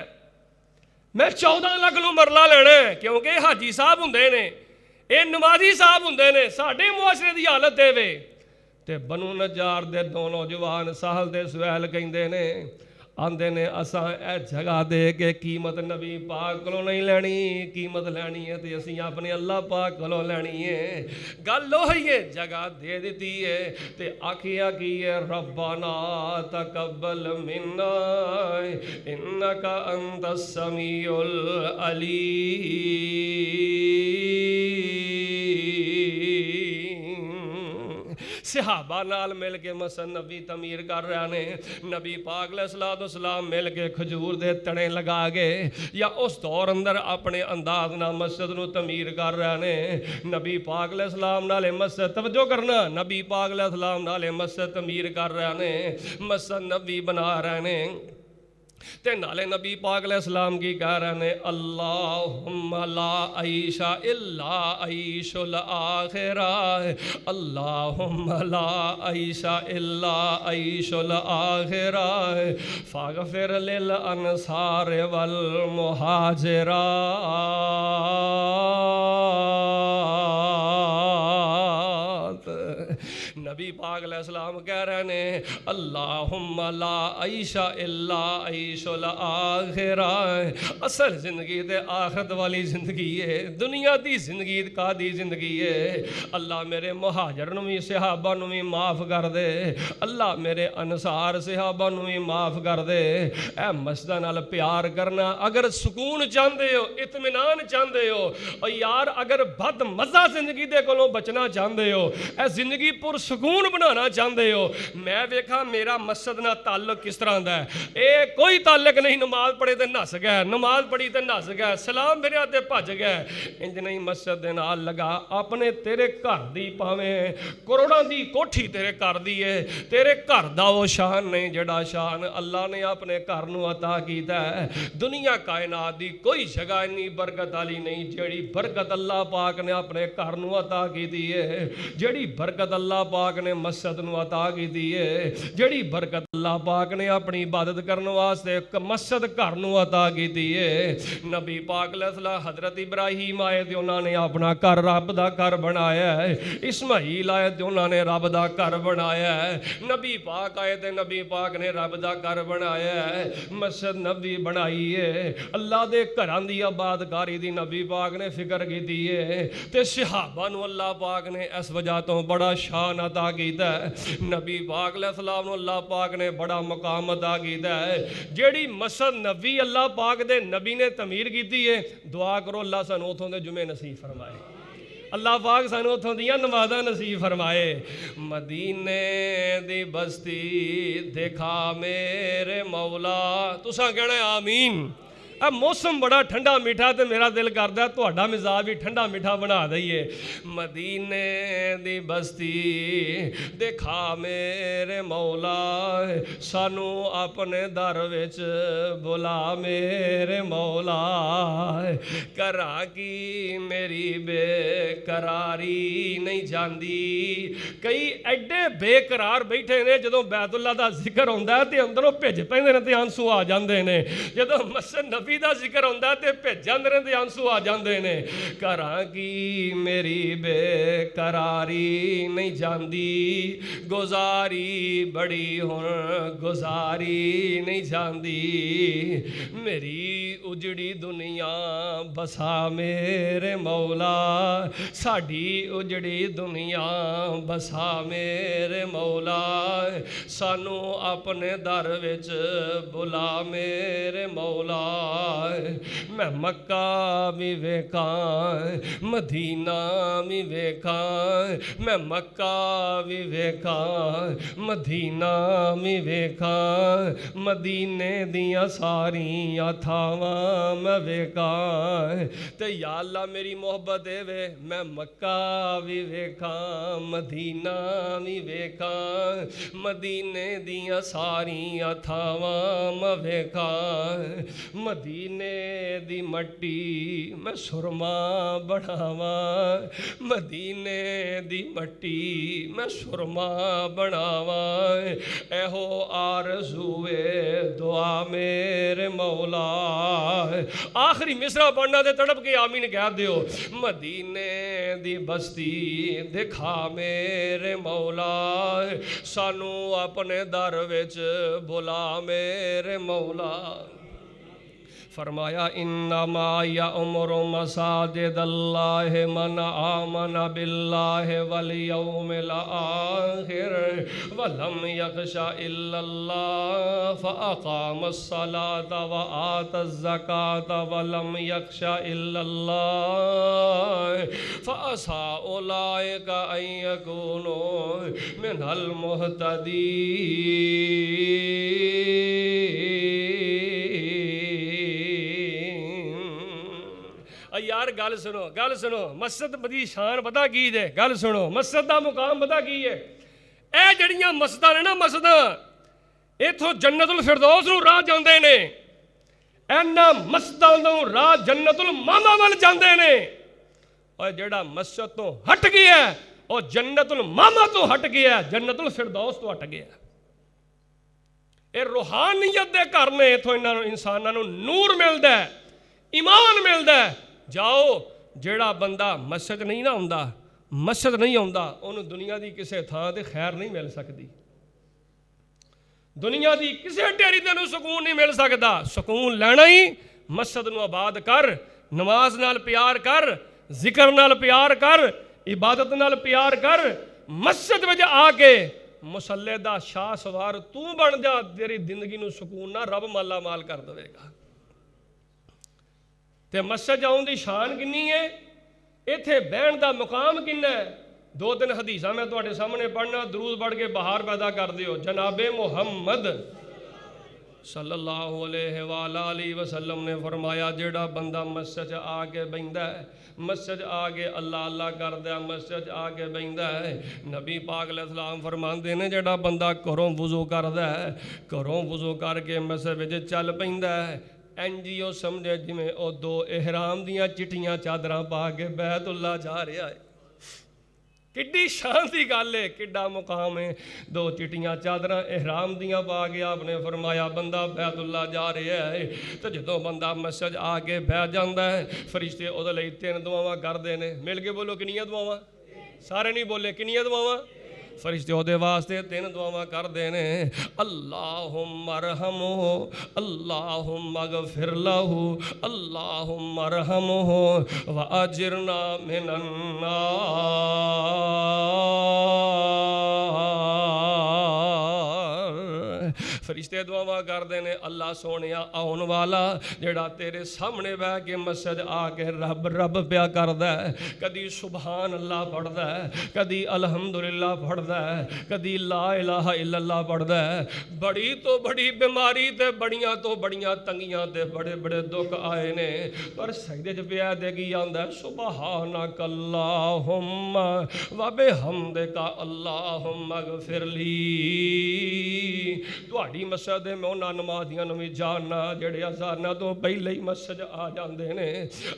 मैं 14 लाख नूं मरला लेना, क्योंकि हाजी साहब हुंदे ने, ये नमाजी साहब हुंदे ने। साडे मुआशरे दी हालत देवे ते बनु नजार दे दो नौजवान सहल ते सुहैल कहिंदे ने, आंदे ने असां ए जगह दे के कीमत नबी पाक कोलों नहीं लैनी, कीमत लैनी है ते असीं अपने अल्लाह पाक कोलों लैनी है। गल ओही है, जगह दे दित्ती है ते आखिया की है, रब्बाना तकब्बल मिन्ना इन्नका अंतस समीउल अलीम। सहाबा नाल मिल के मस्जिद नबी तमीर कर रहे ने, नबी पाक अलैहिस्सलाम मिल के खजूर दे तने लगा के या उस दौर अंदर अपने अंदाज नाल मस्जिद नूं तमीर कर रहे ने। नबी पाक अलैहिस्सलाम नाले मस्जिद, तवज्जो करना, नबी पाक अलैहिस्सलाम नाले मस्जिद तमीर कर रहे ने, मस्जिद नबी बना रहे ने ते नाले नबी पाक अलैहिस्सलाम की कह रहे ने, अल्लाहुम्मा ला आईशा इल्ला आईशुल आखिरा, अल्लाहुम्मा ला आईशा इल्ला आईशुल आखिरा, फागफिर लिल अंसार वल मुहाजिरा। नबी पाक अलैहिस्सलाम कह रहे ने, अल्लाहुम्मा ला आईशा इल्ला आईशुल आखिरा, असल जिंदगी ते आखिरत वाली जिंदगी है, दुनिया दी जिंदगी कादी जिंदगी है। अल्लाह मेरे मुहाजिर नूं भी सहाबा नूं भी माफ़ कर दे, अल्लाह मेरे अनसार सहाबा नूं भी माफ़ कर दे। ए मस्जिद नाल प्यार करना, अगर सुकून चाहते हो, इत्मीनान चाहते हो, और यार अगर बद मज़ा जिंदगी दे कोलों बचना चाहते हो, ए जिंदगी पुरसकून बनाना चाहते हो, मैं वेखा मेरा मस्जिद नाल ताल्लुक किस तरह का है। ये कोई ताल्लुक नहीं, नमाज पढ़े तो नस गया, नमाज पढ़ी तो नस गया, सलाम मेरे ते भज गया, इंज नहीं मस्जिद दे नाल लगा। अपने तेरे घर दी भावें करोड़ां दी कोठी तेरे घर दी है, तेरे घर दा वो शान नहीं जिहड़ा शान अल्लाह ने अपने घर नूं अता कीता है। दुनिया कायनात दी कोई जगह इन्नी बरकत वाली नहीं जिहड़ी बरकत अल्लाह पाक ने अपने घर नूं अता कीती है, जिहड़ी बरकत अल्लाह पाक ने मस्जिद नूं अता कीती है, जिहड़ी बरकत अल्लाह पाक ने अपनी इबादत करने वास्ते मस्जिद घर नूं अता कीती है। नबी पाक अलैहिस्सलाम हज़रत इब्राहीम आए ते उन्होंने अपना घर रब दा घर बनाया है, इस्माईल आए ते उन्होंने रब दा घर बनाया है, नबी पाक आए ते नबी पाक ने रब दा घर बनाया है, मस्जिद नबी बनाई है। अल्लाह दे घरां दी आबादकारी दी नबी पाक ने फिक्र कीती है ते सहाबा नूं अल्लाह पाक ने इस वजह तो बड़ा शान अता कीता है। नबी पाक अलैहिस्सलाम नूं अल्लाह पाक ने बड़ा मुकाम अता कीता है। जेड़ी मस्जिद नबी अल्लाह पाक दे नबी ने तमीर कीती है, दुआ करो अल्लाह सानूं उथों दे जुमे नसीब फरमाए, अल्लाह पाक सानूं उथों दियां नमाज़ां नसीब फरमाए। मदीने दी बस्ती देखा मेरे मौला, तुसां कहना आमीन। ਆ ਮੌਸਮ ਬੜਾ ਠੰਡਾ ਮਿੱਠਾ ਤੇ ਮੇਰਾ ਦਿਲ ਕਰਦਾ ਤੁਹਾਡਾ ਮਿਜ਼ਾਜ ਵੀ ਠੰਡਾ ਮਿੱਠਾ ਬਣਾ ਦਈਏ। ਮਦੀਨੇ ਦੀ ਬਸਤੀ ਦਿਖਾ ਮੇਰੇ ਮੌਲਾ, ਸਾਨੂੰ ਆਪਣੇ ਦਰ ਵਿੱਚ ਬੁਲਾ ਮੇਰੇ ਮੌਲਾ। ਕਰਾਂ ਕੀ ਮੇਰੀ ਬੇਕਰਾਰੀ ਨਹੀਂ ਜਾਂਦੀ। ਕਈ ਐਡੇ ਬੇਕਰਾਰ ਬੈਠੇ ਨੇ, ਜਦੋਂ ਬੈਤੁੱਲਾ ਦਾ ਜ਼ਿਕਰ ਹੁੰਦਾ ਤੇ ਅੰਦਰੋਂ ਭਿੱਜ ਪੈਂਦੇ ਨੇ ਤੇ ਆਂਸੂ ਆ ਜਾਂਦੇ ਨੇ। ਜਦੋਂ ਮਸਜਿਦ ਨਬੀ ਦਾ ਜ਼ਿਕਰ ਹੁੰਦਾ ਤੇ ਭਿੱਜ ਜਾਂਦੇ ਨੇ ਤੇ ਆਂਸੂ ਆ ਜਾਂਦੇ ਨੇ। ਕਰਾਂ ਕੀ ਮੇਰੀ ਬੇਕਰਾਰੀ ਨਹੀਂ ਜਾਂਦੀ, ਗੁਜ਼ਾਰੀ ਬੜੀ ਹੁਣ ਗੁਜ਼ਾਰੀ ਨਹੀਂ ਜਾਂਦੀ। ਮੇਰੀ ਉਜੜੀ ਦੁਨੀਆ ਬਸਾ ਮੇਰੇ ਮੌਲਾ, ਸਾਡੀ ਉਜੜੀ ਦੁਨੀਆ ਬਸਾ ਮੇਰੇ ਮੌਲਾ। ਸਾਨੂੰ ਆਪਣੇ ਦਰ ਵਿੱਚ ਬੁਲਾ ਮੇਰੇ ਮੌਲਾ। ਮੈਂ ਮੱਕਾ ਵੀ ਵੇਖਾਂ, ਮਦੀਨਾ ਵੀ ਵੇਖਾਂ, ਮੈਂ ਮੱਕਾ ਵੀ ਵੇਖਾਂ, ਮਦੀਨਾ ਵੀ ਵੇਖਾਂ, ਮਦੀਨੇ ਦੀਆਂ ਸਾਰੀਆਂ ਥਾਵਾਂ ਮੈਂ ਵੇਖਾਂ। ਤੇ ਯਾ ਅੱਲਾ ਮੇਰੀ ਮੁਹੱਬਤ ਦੇਵੇ, ਮੈਂ ਮੱਕਾ ਵੀ ਵੇਖਾਂ, ਮਦੀਨਾ ਵੀ ਵੇਖਾਂ, ਮਦੀਨੇ ਦੀਆਂ ਸਾਰੀਆਂ ਥਾਵਾਂ ਮੈਂ ਵੇਖਾਂ। ਮਦੀਨੇ ਦੀ ਮੱਟੀ ਮੈਂ ਸੁਰਮਾ ਬਣਾਵਾਂ, ਮਦੀਨੇ ਦੀ ਮੱਟੀ ਮੈਂ ਸੁਰਮਾ ਬਣਾਵਾਂ। ਇਹੋ ਆਰਜ਼ੂਏ ਦੁਆ ਮੇਰੇ ਮੌਲਾ। ਆਖਰੀ ਮਿਸਰਾ ਪੜਨਾ ਤੇ ਤੜਪ ਕੇ ਆਮੀਨ ਕਹਿ ਦਿਓ। ਮਦੀਨੇ ਦੀ ਬਸਤੀ ਦਿਖਾ ਮੇਰੇ ਮੌਲਾ, ਸਾਨੂੰ ਆਪਣੇ ਦਰ ਵਿੱਚ ਬੁਲਾ ਮੇਰੇ ਮੌਲਾ। फरमाया इन्नमा यअमुरु मसाजिदल्लाह मन आमन बिल्लाह वल यौमिल आखिर वलम यख्शा इल्लल्लाह फअक़ामस सलाता व आतज़ ज़काता वलम यख्शा इल्लल्लाह फअसा उलाइका अन यकूनु मिनल मुहतदीन। यार गल सुनो, गल सुनो। मस्जिद दी शान पता की जे? गल सुनो, मस्जिद का मुकाम पता की है? ਇਹ ਜਿਹੜੀਆਂ ਮਸजिदां ਨੇ ਨਾ, ਮਸजिदां ਇਥੋਂ ਜੰਨਤੁਲ ਫਿਰਦੌਸ ਨੂੰ ਰਾਹ ਜਾਂਦੇ ਨੇ। ਇਹਨਾਂ ਮਸजिदां ਨੂੰ ਰਾਹ ਜੰਨਤੁਲ ਮਾਮਾ ਵੱਲ ਜਾਂਦੇ ਨੇ। ਔਰ ਜਿਹੜਾ ਮਸਜਿਦ ਤੋਂ ਹਟ ਗਿਆ ਉਹ ਜੰਨਤੁਲ ਮਾਮਾ ਤੋਂ ਹਟ ਗਿਆ, ਜੰਨਤੁਲ ਫਿਰਦੌਸ ਤੋਂ ਹਟ ਗਿਆ। ਇਹ ਰੂਹਾਨੀਅਤ ਦੇ ਘਰ ਨੇ। ਇਥੋਂ ਇਹਨਾਂ ਨੂੰ ਇਨਸਾਨਾਂ ਨੂੰ ਨੂਰ ਮਿਲਦਾ, ਈਮਾਨ ਮਿਲਦਾ। ਜਾਓ, ਜਿਹੜਾ ਬੰਦਾ ਮਸਜਿਦ ਨਹੀਂ ਨਾ ਆਉਂਦਾ, ਮਸਜਿਦ ਨਹੀਂ ਆਉਂਦਾ, ਉਹਨੂੰ ਦੁਨੀਆ ਦੀ ਕਿਸੇ ਥਾਂ ਤੇ ਖੈਰ ਨਹੀਂ ਮਿਲ ਸਕਦੀ। ਦੁਨੀਆ ਦੀ ਕਿਸੇ ਢੇਰੀ ਤੇ ਨੂੰ ਸਕੂਨ ਨਹੀਂ ਮਿਲ ਸਕਦਾ। ਸਕੂਨ ਲੈਣਾ ਹੀ ਮਸਜਿਦ ਨੂੰ ਆਬਾਦ ਕਰ, ਨਮਾਜ਼ ਨਾਲ ਪਿਆਰ ਕਰ, ਜ਼ਿਕਰ ਨਾਲ ਪਿਆਰ ਕਰ, ਇਬਾਦਤ ਨਾਲ ਪਿਆਰ ਕਰ। ਮਸਜਿਦ ਵਿੱਚ ਆ ਕੇ ਮੁਸੱਲੇ ਦਾ ਸ਼ਾਹ ਸਵਾਰ ਤੂੰ ਬਣ ਜਾ, ਤੇਰੀ ਜ਼ਿੰਦਗੀ ਨੂੰ ਸਕੂਨ ਨਾ ਰੱਬ ਮਾਲਾ ਮਾਲ ਕਰ ਦੇਵੇਗਾ। ਤੇ ਮਸਜਿਦ ਆਉਣ ਦੀ ਸ਼ਾਨ ਕਿੰਨੀ ਹੈ, ਇੱਥੇ ਬਹਿਣ ਦਾ ਮੁਕਾਮ ਕਿੰਨਾ ਹੈ। ਦੋ ਤਿੰਨ ਹਦੀਸਾਂ ਮੈਂ ਤੁਹਾਡੇ ਸਾਹਮਣੇ ਪੜ੍ਹਨਾ, ਦਰੂਦ ਪੜ੍ਹ ਕੇ ਬਹਾਰ ਪੈਦਾ ਕਰ ਦਿਓ। ਜਨਾਬੇ ਮੁਹੰਮਦ सल्लल्लाहु अलैहि वसल्लम ने फरमाया, जेड़ा बंदा मस्जिद आ के बहिंदा है, मस्जिद आ के अल्लाह अल्लाह करदा है, मस्जिद आ के बहिंदा है, नबी पाक अलैहिस्सलाम फरमांदे ने जेड़ा बंदा घरों वुज़ू करदा है, घरों वुज़ू करके मस्जिद विच चल पैंदा है, एनजीओ समझे जिवें ओ दो इहराम दियां चिट्टियां चादरां पा के बैतुल्ला जा रहा है। किड्डी शान की गल है, किड्डा मुकाम है। दो चिट्टियां चादरां इहराम दियां पा के आपने फरमाया बंदा बैतुल्ला जा रहा है। तो जो बंदा मस्जिद आके बह जाता है, फरिश्ते उहदे लई तीन दुआवां करदे ने। मिल के बोलो किन्नियां दुआवां? सारे नहीं बोले, किन्नियां दुआवां? फरिश्ते उहदे वास्ते तीन दुआवां करदे ने। अल्लाहुम्मा अरहमहु, अल्लाहुम्मा अगफिर लहु, अल्लाहुम्मा अरहमहु व अजिरना मिनन नार। फरिश्ते दुआवां करदे ने अल्लाह सोहणिया आउण वाला जिहड़ा तेरे सामने बह के मस्जिद आके रब रब पिया करदा है, कदी सुभान अल्लाह पढ़दा है, कदी अलहमदुलिल्लाह पढ़दा है, कदी ला इलाहा इल्लल्लाह पढ़दा है। बड़ी तो बड़ी बीमारी ते बड़ियां तो बड़ियां तंगियां ते बड़े बड़े दुख आए ने, पर सजदे च पिया ते की आंदा सुबहानक अल्लाहुम्मा व बिहम्दिका अल्लाहुम्मा गफिरली। तुहाडी मस्जिद दे मैं उन्हां नमाज़ियां नूं भी जानना जेहड़े अज़ानां तो पहले ही मस्जिद आ जांदे ने,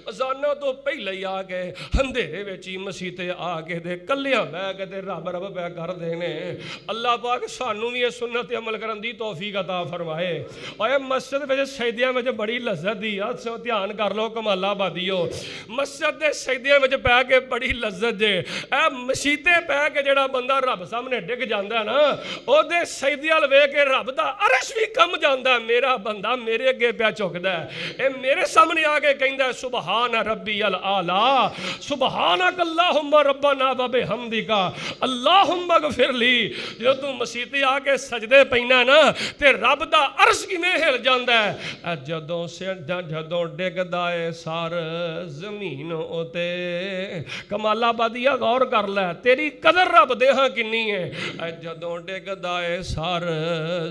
अज़ानां तो पहले ही आके अंधेरे विच ही मसीह ते आके ते कल्लियां बह के ते रब रब पै करदे ने। अल्लाह पाक सानू भी इस सुन्नत ते अमल करन दी तौफीक अता फरमाए। और मस्जिद विच सजदियां विच बड़ी लज्जत दी आ, ध्यान कर लो कमाला बादियो, मस्जिद दे सजदियां विच पै के बड़ी लज्जत जे। ए मसीते पै के जेड़ा बंदा रब सामने डिग जांदा ना, ओदे सजदे अल वेख के रब दा अरश भी कम जांदा, मेरा बंदा मेरे अगे पै झुकदा है, ए मेरे सामने आके कहंदा सुबहान रब्बी अल आला सुबहानक अल्लाहुम्मा रब्बना व बिहम्दिका अल्लाहुम्मा गफिरली। जो तू मसीते आके सजदे पैना ना ते रब दा अरश किवें हिल जांदा है। जदों जदों डिगदा है सार जमीन उते, कमाला बादिया गौर कर लै तेरी कदर रब दे हां किन्नी है। जदों डिगदा है सार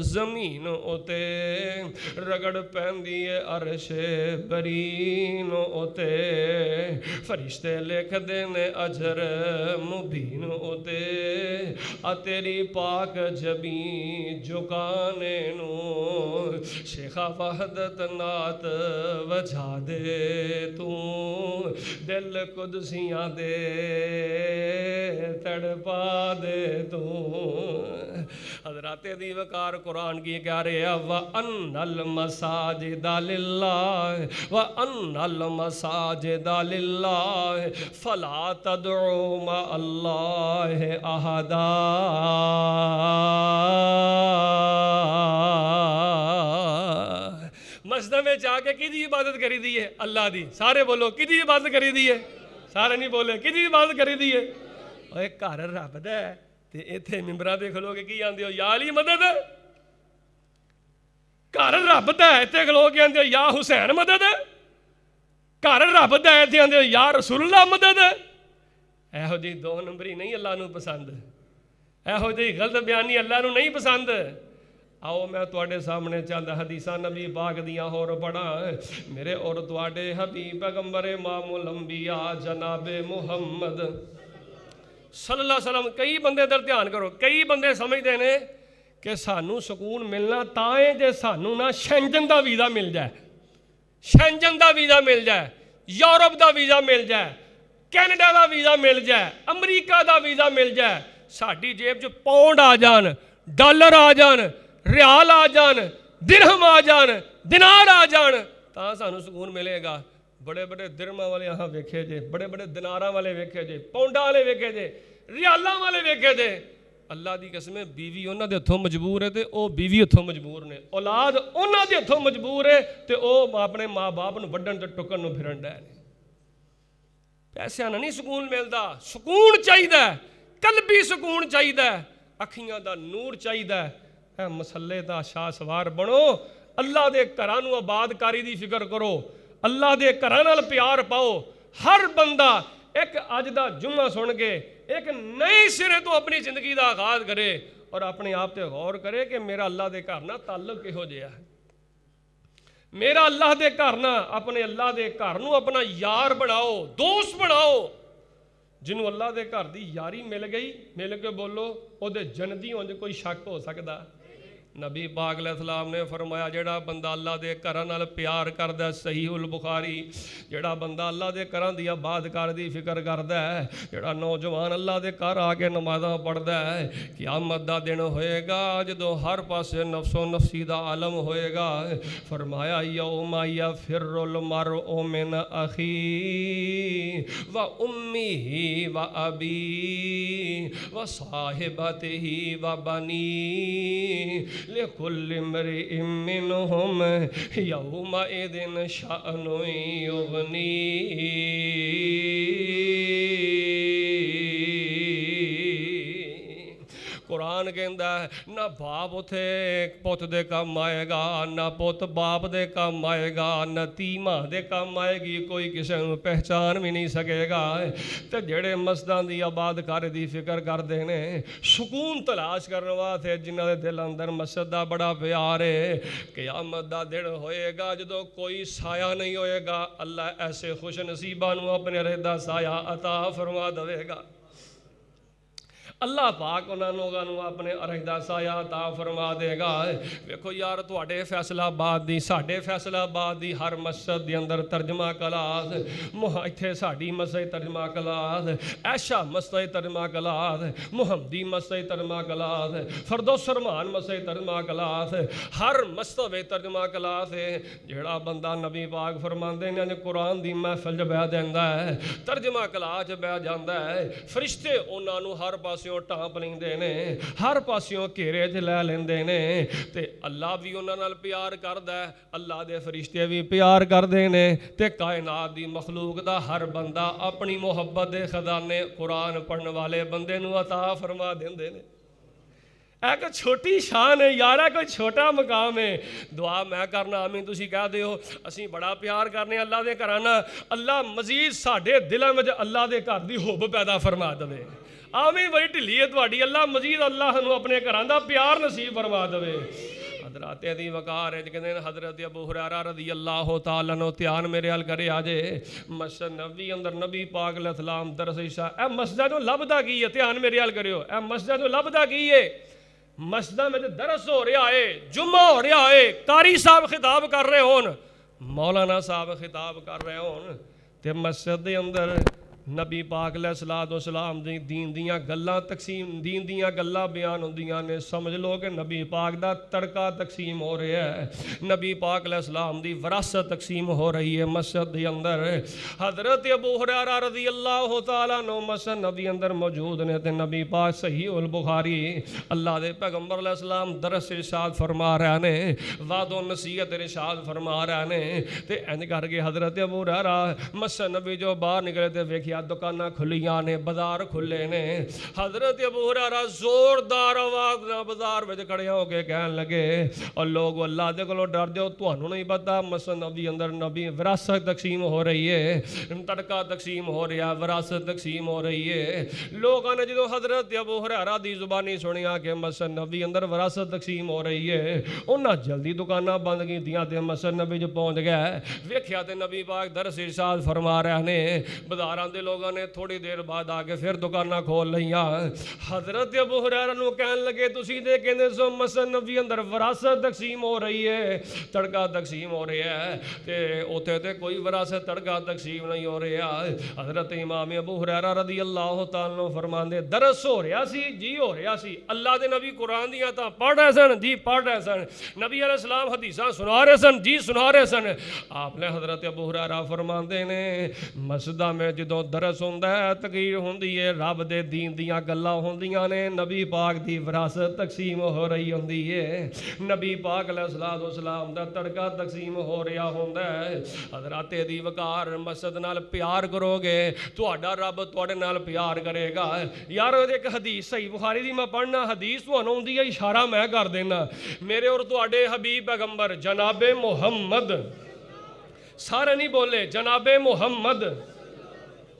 जमीन उते, रगड़ पैंदी है अरश बरीन उते, फरिश्ते लिखदे ने अजर मुबीन उते, आ तेरी पाक जबी झुकाने नू शेखा वहदत नात वजा दे तू, दिल कुदसियां दे तड़पा दे तू। हज़राते दी वकार कुरान की कह रहे हैं व अन्नल मसाजिदा लिल्लाह व अन्नल मसाजिदा लिल्लाह फला तदउ मा अल्लाह अहदा। मस्जिद में जाके किदी इबादत करी दी है? अल्लाह दी। सारे बोलो किदी इबादत करी दी है? सारे नहीं बोले किदी इबादत करी दी है? ओए घर रब दा है ते इत्थे मिंबरां ते खलो के की आंदे हो या अली मदद, घर रब दा है इत्थे खलो के आंदे हो या हुसैन मदद, घर रब दा है इत्थे आंदे हो या रसूलुल्लाह मदद। इहो जी दो नंबरी नहीं अल्लाह नूं पसंद, इहो जी गलत बयानी अल्लाह नूं नहीं पसंद। आओ मैं तुहाडे सामने चंद हदीसां नबी पाक दियां होर पढ़ा, मेरे और तुहाडे हबीब पैगंबर इमामुल अंबिया जनाबे मुहम्मद सल्लल्लाहु अलैहि वसल्लम। कई बंदे इधर ध्यान करो, कई बंदे समझते ने कि सानू सुकून मिलना तां है जे सानू ना शेंजन का वीज़ा मिल जाए, शेंजन का वीज़ा मिल जाए, यूरोप का वीज़ा मिल जाए, कैनेडा का वीज़ा मिल जाए, अमरीका का वीज़ा मिल जाए, साडी जेब च पाउंड आ जान, डॉलर आ जान, रियाल आ जान, दिरहम आ जान, दिनार आ जान, तां सानू सुकून मिलेगा। बड़े बड़े दिरहमां वाले यहाँ वेखे जे, बड़े बड़े दिनारां वाले वेखे जे, पाउंडां वाले वेखे जे, रियालां वाले वेखे जे। अल्लाह दी कसम बीवी उन्हां दे हत्थों मजबूर है ते ओ बीवी हत्थों मजबूर ने, औलाद उन्हां दे हत्थों मजबूर है ते ओ अपने माँ बाप नूं वड्डण ते टुकण नूं फिरन डे ने। पैसिਆਂ ਨਾਲ नहीं सुकून मिलता, सुकून चाहिदा, कलबी सुकून चाहिदा, अखियां दा नूर चाहिदा। मसले दा शाह सवार बनो, अल्लाह दे घरां नूं आबादकारी दी फिक्र करो, अल्लाह दे घरां नाल प्यार पाओ। हर बंदा एक अज दा जुम्मा सुन के एक नए सिरे तो अपनी जिंदगी का आगाज करे और अपने आप ते गौर करे कि मेरा अल्लाह दे घर नाल ताल्लुक किहो जिहा है। मेरा अल्लाह दे घर ना अपने अल्लाह दे घर नूं अपना यार बनाओ, दोस्त बनाओ। जिन्हों अल्लाह दे घर दी यारी मिल गई, मिल के बोलो ओदे जन्नती होने कोई शक हो सकता? नबी पाक अलैहिस्सलाम ने फरमाया जेड़ा बंदा अल्लाह दे घरां नाल प्यार करदा, सहीहुल बुखारी, जेड़ा बंदा अल्लाह दे घरां दी आबादकारी दी फिक्र करदा है, जेड़ा नौजवान अल्लाह दे घर आके नमाज़ां पढ़दा है, क़यामत दा दिन होएगा जदों हर पासे नफ्सो नफ्सी दा आलम होएगा। फरमाया यौमा यफिरुल मरउ मिन अखी व उम्मीही व अबी व साहिबतिही व बनी लिकुल्लि इम्रिइन मिनहुम यौमइदिन शअनुन युगनी। कुरान ਕੁਰਾਨ ਕਹਿੰਦਾ ਨਾ ਬਾਪ ਉੱਥੇ ਪੁੱਤ ਦੇ ਕੰਮ ਆਏਗਾ, ਨਾ ਪੁੱਤ ਬਾਪ ਦੇ ਕੰਮ ਆਏਗਾ, ਨਾ ਧੀ ਮਾਂ ਦੇ ਕੰਮ ਆਏਗੀ, ਕੋਈ ਕਿਸੇ ਨੂੰ ਪਹਿਚਾਨ ਵੀ ਨਹੀਂ ਸਕੇਗਾ। ਤੇ ਜਿਹੜੇ ਮਸਜਿਦਾਂ ਦੀ ਆਬਾਦਕਾਰੀ ਦੀ ਫਿਕਰ ਕਰਦੇ ਨੇ, ਸਕੂਨ ਤਲਾਸ਼ ਕਰਨ ਵਾਸਤੇ, ਜਿਨ੍ਹਾਂ ਦੇ ਦਿਲ ਅੰਦਰ ਮਸਜਿਦ ਦਾ ਬੜਾ ਪਿਆਰ ਹੈ, ਕਿਆਮਤ ਦਾ ਦਿਨ ਹੋਏਗਾ ਜਦੋਂ ਕੋਈ ਸਾਇਆ ਨਹੀਂ ਹੋਏਗਾ, ਅੱਲਾਹ ਐਸੇ ਖੁਸ਼ ਨਸੀਬਾਂ ਨੂੰ ਆਪਣੇ ਰਹਿ ਦਾ ਸਾਇਆ ਅਤਾ ਫਰਮਾ ਦੇਵੇਗਾ। ਅੱਲਾਹ ਪਾਕ ਉਹਨਾਂ ਲੋਕਾਂ ਨੂੰ ਆਪਣੇ ਅਰਸ਼ ਦਾ ਸਾਇਆ ਅਤਾ ਫਰਮਾ ਦੇਗਾ। ਵੇਖੋ ਯਾਰ, ਤੁਹਾਡੇ ਫੈਸਲਾਬਾਦ ਦੀ, ਸਾਡੇ ਫੈਸਲਾਬਾਦ ਦੀ ਹਰ ਮਸਜਿਦ ਦੇ ਅੰਦਰ ਤਰਜਮਾ ਕਲਾਸ, ਇੱਥੇ ਸਾਡੀ ਮਸਜਿਦ ਤਰਜਮਾ ਕਲਾਸ, ਐਸ਼ਾ ਮਸਜਿਦ ਤਰਜਮਾ ਕਲਾਸ, ਮੁਹੰਮਦੀ ਮਸਜਿਦ ਤਰਜਮਾ ਕਲਾਸ, ਫਰਦੋਸ रहमान ਮਸਜਿਦ ਤਰਜਮਾ ਕਲਾਸ, ਹਰ ਮਸਜਿਦ ਵਿੱਚ ਤਰਜਮਾ ਕਲਾਸ ਹੈ। ਜਿਹੜਾ ਬੰਦਾ ਨਬੀ ਪਾਕ ਫਰਮਾਉਂਦੇ ਨੇ ਕੁਰਾਨ ਦੀ ਮਹਿਫਿਲ 'ਚ ਬਹਿ ਜਾਂਦਾ ਹੈ, ਤਰਜਮਾ ਕਲਾਸ 'ਚ ਬਹਿ ਜਾਂਦਾ ਹੈ, ਫਰਿਸ਼ਤੇ ਉਹਨਾਂ ਨੂੰ ਹਰ ਪਾਸੇ ਢਾਂਪ ਲੈਂਦੇ ਨੇ, ਹਰ ਪਾਸਿਓਂ ਘੇਰੇ 'ਚ ਲੈ ਲੈਂਦੇ ਨੇ। ਤੇ ਅੱਲਾ ਵੀ ਉਹਨਾਂ ਨਾਲ ਪਿਆਰ ਕਰਦਾ ਹੈ, ਅੱਲਾ ਦੇ ਫਰਿਸ਼ਤੇ ਵੀ ਪਿਆਰ ਕਰਦੇ ਨੇ, ਤੇ ਕਾਇਨਾਤ ਦੀ ਮਖਲੂਕ ਦਾ ਹਰ ਬੰਦਾ ਆਪਣੀ ਮੁਹੱਬਤ ਦੇ ਖਜ਼ਾਨੇ ਕੁਰਾਨ ਪੜ੍ਹਨ ਵਾਲੇ ਬੰਦੇ ਨੂੰ ਅਤਾ ਫਰਮਾ ਦਿੰਦੇ ਨੇ। ਇਹ ਕੋਈ ਛੋਟੀ ਸ਼ਾਨ ਹੈ ਯਾਰ, ਇਹ ਕੋਈ ਛੋਟਾ ਮਕਾਮ ਹੈ। ਦੁਆ ਮੈਂ ਕਰਨਾ ਆਮੀਨ, ਤੁਸੀਂ ਕਹਿ ਦਿਓ। ਅਸੀਂ ਬੜਾ ਪਿਆਰ ਕਰਨੇ ਅੱਲਾ ਦੇ ਘਰਾਂ ਨਾਲ, ਅੱਲਾ ਮਜ਼ੀਦ ਸਾਡੇ ਦਿਲਾਂ ਵਿੱਚ ਅੱਲਾ ਦੇ ਘਰ ਦੀ ਹੁੱਬ ਪੈਦਾ ਫਰਮਾ ਦੇਵੇ। ਆਮੀਨ। ਬੜੀ ਢਿੱਲੀ ਹੈ ਤੁਹਾਡੀ, ਅੱਲਾ ਮਜ਼ੀਦ ਅੱਲਾਹ ਨੂੰ ਆਪਣੇ ਘਰਾਂ ਦਾ ਪਿਆਰ ਨਸੀਬ ਫਰਮਾ ਦੇਵੇ। ਹਜ਼ਰਾਤ ਦੀ ਵਕਾਰ ਹੈ, ਕਹਿੰਦੇ ਨੇ ਹਜ਼ਰਤ ਅਬੂ ਹੁਰੈਰਾ ਰਜ਼ੀ ਅੱਲਾਹੁ ਤਾਲਾ ਨੂੰ ਧਿਆਨ ਮੇਰੇ ਹਾਲ ਕਰੇ ਆਜੇ। ਮਸਜਿਦ ਨਬੀ ਅੰਦਰ ਨਬੀ ਪਾਕ अलैहिस्सलाम दरस इशा, ਇਹ ਮਸਜਿਦ ਨੂੰ ਲੱਭਦਾ ਕੀ ਹੈ? ਧਿਆਨ ਮੇਰੇ ਹਾਲ ਕਰਿਓ, ਇਹ ਮਸਜਿਦ ਨੂੰ ਲੱਭਦਾ ਕੀ ਹੈ? ਮਸਜਿਦਾਂ ਵਿੱਚ ਦਰਸ ਹੋ ਰਿਹਾ ਹੈ, ਜੁਮਾ ਹੋ ਰਿਹਾ ਹੈ, ਕਾਰੀ ਸਾਹਿਬ ਖਿਤਾਬ ਕਰ ਰਹੇ ਹੋਣ, ਮੌਲਾਨਾ ਸਾਹਿਬ ਖਿਤਾਬ ਕਰ ਰਹੇ ਹੋਣ, ਤੇ ਮਸਜਿਦ ਦੇ ਅੰਦਰ ਨਬੀ ਪਾਕ अलैहिस्सलाम ਦੀ दीन ਦੀਆਂ ਗੱਲਾਂ ਤਕਸੀਮ, दीन ਦੀਆਂ ਗੱਲਾਂ ਬਿਆਨ ਹੁੰਦੀਆਂ ਨੇ। ਸਮਝ ਲਓ ਕਿ ਨਬੀ ਪਾਕ ਦਾ ਤੜਕਾ ਤਕਸੀਮ ਹੋ ਰਿਹਾ ਹੈ, ਨਬੀ ਪਾਕ अलैहिस्सलाम ਦੀ ਵਿਰਾਸਤ ਤਕਸੀਮ ਹੋ ਰਹੀ ਹੈ ਮਸਜਿਦ ਦੇ ਅੰਦਰ। ਹਜ਼ਰਤ ਅਬੂ ਹੁਰੈਰਾ ਰਜ਼ੀ ਅੱਲਾਹੁ ਤਾਲਾ ਨੂੰ ਮਸਜਿਦ ਨਬੀ ਅੰਦਰ ਮੌਜੂਦ ਨੇ, ਤੇ ਨਬੀ ਪਾਕ ਸਹੀਹ ਉਲ ਬੁਖਾਰੀ ਅੱਲਾਹ ਦੇ ਪੈਗੰਬਰ अलैहिस्सलाम ਦਰਸ ਇਰਸ਼ਾਦ ਫਰਮਾ ਰਹੇ ਨੇ, ਵਾਦੋ ਨਸੀਹਤ ਇਰਸ਼ਾਦ ਫਰਮਾ ਰਹੇ ਨੇ। ਤੇ ਇੰਜ ਕਰਕੇ ਹਜ਼ਰਤ ਅਬੂ ਹੁਰੈਰਾ ਮਸਜਿਦ ਨਬੀ ਜੋ ਬਾਹਰ ਨਿਕਲੇ ਤੇ ਵੇਖਿਆ ਦੁਕਾਨਾਂ ਖੁੱਲੀਆਂ ਨੇ, ਬਾਜ਼ਾਰ ਖੁੱਲੇ ਨੇ। ਹਜ਼ਰਤ ਅਬੂ ਹੁਰੈਰਾ ਜ਼ੋਰਦਾਰ ਆਵਾਜ਼ ਨਾਲ ਬਾਜ਼ਾਰ ਵਿੱਚ ਖੜੇ ਹੋ ਕੇ ਕਹਿਣ ਲੱਗੇ, ਔਰ ਲੋਗ ਅੱਲਾਹ ਦੇ ਕੋਲੋਂ ਡਰ ਜਾਓ, ਤੁਹਾਨੂੰ ਨਹੀਂ ਪਤਾ ਮਸਜਿਦ ਨਬੀ ਅੰਦਰ ਨਬੀ ਵਿਰਾਸਤ ਤਕਸੀਮ ਹੋ ਰਹੀ ਹੈ, ਤੜਕਾ ਤਕਸੀਮ ਹੋ ਰਿਹਾ, ਵਿਰਾਸਤ ਤਕਸੀਮ ਹੋ ਰਹੀ ਹੈ। ਲੋਕਾਂ ਨੇ ਜਦੋਂ ਹਜ਼ਰਤ ਅਬੂ ਹੁਰੈਰਾ ਦੀ ਜ਼ੁਬਾਨੀ ਸੁਣਿਆ ਕਿ ਮਸਜਿਦ ਨਬੀ ਅੰਦਰ ਵਿਰਾਸਤ ਤਕਸੀਮ ਹੋ ਰਹੀ ਹੈ, ਉਹਨਾਂ ਜਲਦੀ ਦੁਕਾਨਾਂ ਬੰਦ ਕੀਤੀਆਂ ਤੇ ਮਸਜਿਦ ਨਬੀ 'ਚ ਪਹੁੰਚ ਗਏ। ਵੇਖਿਆ ਤੇ ਨਬੀ ਪਾਕ ਦਰਸ ਇਰਸ਼ਾਦ ਫਰਮਾ ਰਹੇ ਨੇ, ਬਾਜ਼ਾਰਾਂ ਦੇ ਲੋਕਾਂ ਨੇ ਥੋੜੀ ਦੇਰ ਬਾਅਦ ਆ ਕੇ ਫਿਰ ਦੁਕਾਨਾਂ ਖੋਲ ਲਈਆਂ। ਹਜ਼ਰਤ ਅਬੂ ਹੁਰੈਰਾ ਨੂੰ ਕਹਿਣ ਲੱਗੇ, ਤੁਸੀਂ ਤੇ ਕਹਿੰਦੇ ਸੋ ਮਸਜਿਦ ਨਬੀ ਅੰਦਰ ਵਿਰਾਸਤ ਤਕਸੀਮ ਹੋ ਰਹੀ ਹੈ, ਤੜਕਾ ਤਕਸੀਮ ਹੋ ਰਿਹਾ ਹੈ, ਤੇ ਉੱਥੇ ਤੇ ਕੋਈ ਵਿਰਾਸਤ ਤੜਕਾ ਤਕਸੀਮ ਨਹੀਂ ਹੋ ਰਿਹਾ। ਹਜ਼ਰਤ ਇਮਾਮ ਅਬੂ ਹੁਰੈਰਾ ਰਜ਼ੀ ਅੱਲਾਹੁ ਤਾਲਾ ਨੂੰ ਫਰਮਾਉਂਦੇ, ਦਰਸ ਹੋ ਰਿਹਾ ਸੀ ਜੀ, ਹੋ ਰਿਹਾ ਸੀ। ਅੱਲਾਹ ਦੇ ਨਬੀ ਕੁਰਾਨ ਦੀਆਂ ਤਾਂ ਪੜ੍ਹ ਰਹੇ ਸਨ ਜੀ, ਪੜ੍ਹ ਰਹੇ ਸਨ। ਨਬੀ अलैहिस्सलाम ਹਦੀਸਾਂ ਸੁਣਾ ਰਹੇ ਸਨ ਜੀ, ਸੁਣਾ ਰਹੇ ਸਨ। ਆਪ ਨੇ ਹਜ਼ਰਤ ਅਬੂ ਹੁਰੈਰਾ ਫਰਮਾਉਂਦੇ ਨੇ, ਮਸਜਿਦਾਂ ਵਿੱਚ ਜਦੋਂ ਦਰਸ ਹੁੰਦਾ ਹੈ, ਤਕਰੀਰ ਹੁੰਦੀ ਹੈ, ਰੱਬ ਦੇ ਦੀਨ ਦੀਆਂ ਗੱਲਾਂ ਹੁੰਦੀਆਂ ਨੇ, ਨਬੀ ਪਾਕ ਦੀ ਵਿਰਾਸਤ ਤਕਸੀਮ ਹੋ ਰਹੀ ਹੁੰਦੀ ਹੈ, ਨਬੀ ਪਾਕ अलैहिस्सलाम ਦਾ ਤੜਕਾ ਤਕਸੀਮ ਹੋ ਰਿਹਾ ਹੁੰਦਾ ਹੈ। ਹਜ਼ਰਤ ਦੀ ਵਕਾਰ ਮਸਜਿਦ ਨਾਲ ਪਿਆਰ ਕਰੋਗੇ, ਤੁਹਾਡਾ ਰੱਬ ਤੁਹਾਡੇ ਨਾਲ ਪਿਆਰ ਕਰੇਗਾ। ਯਾਰ ਇੱਕ ਹਦੀਸ ਸਹੀ ਬੁਖਾਰੀ ਦੀ ਮੈਂ ਪੜ੍ਹਨਾ, ਹਦੀਸ ਤੁਹਾਨੂੰ ਆਉਂਦੀ ਹੈ, ਇਸ਼ਾਰਾ ਮੈਂ ਕਰ ਦੇਣਾ। ਮੇਰੇ ਔਰ ਤੁਹਾਡੇ ਹਬੀਬ ਪੈਗੰਬਰ ਜਨਾਬੇ ਮੁਹੰਮਦ, ਸਾਰੇ ਨਹੀਂ ਬੋਲੇ, ਜਨਾਬੇ ਮੁਹੰਮਦ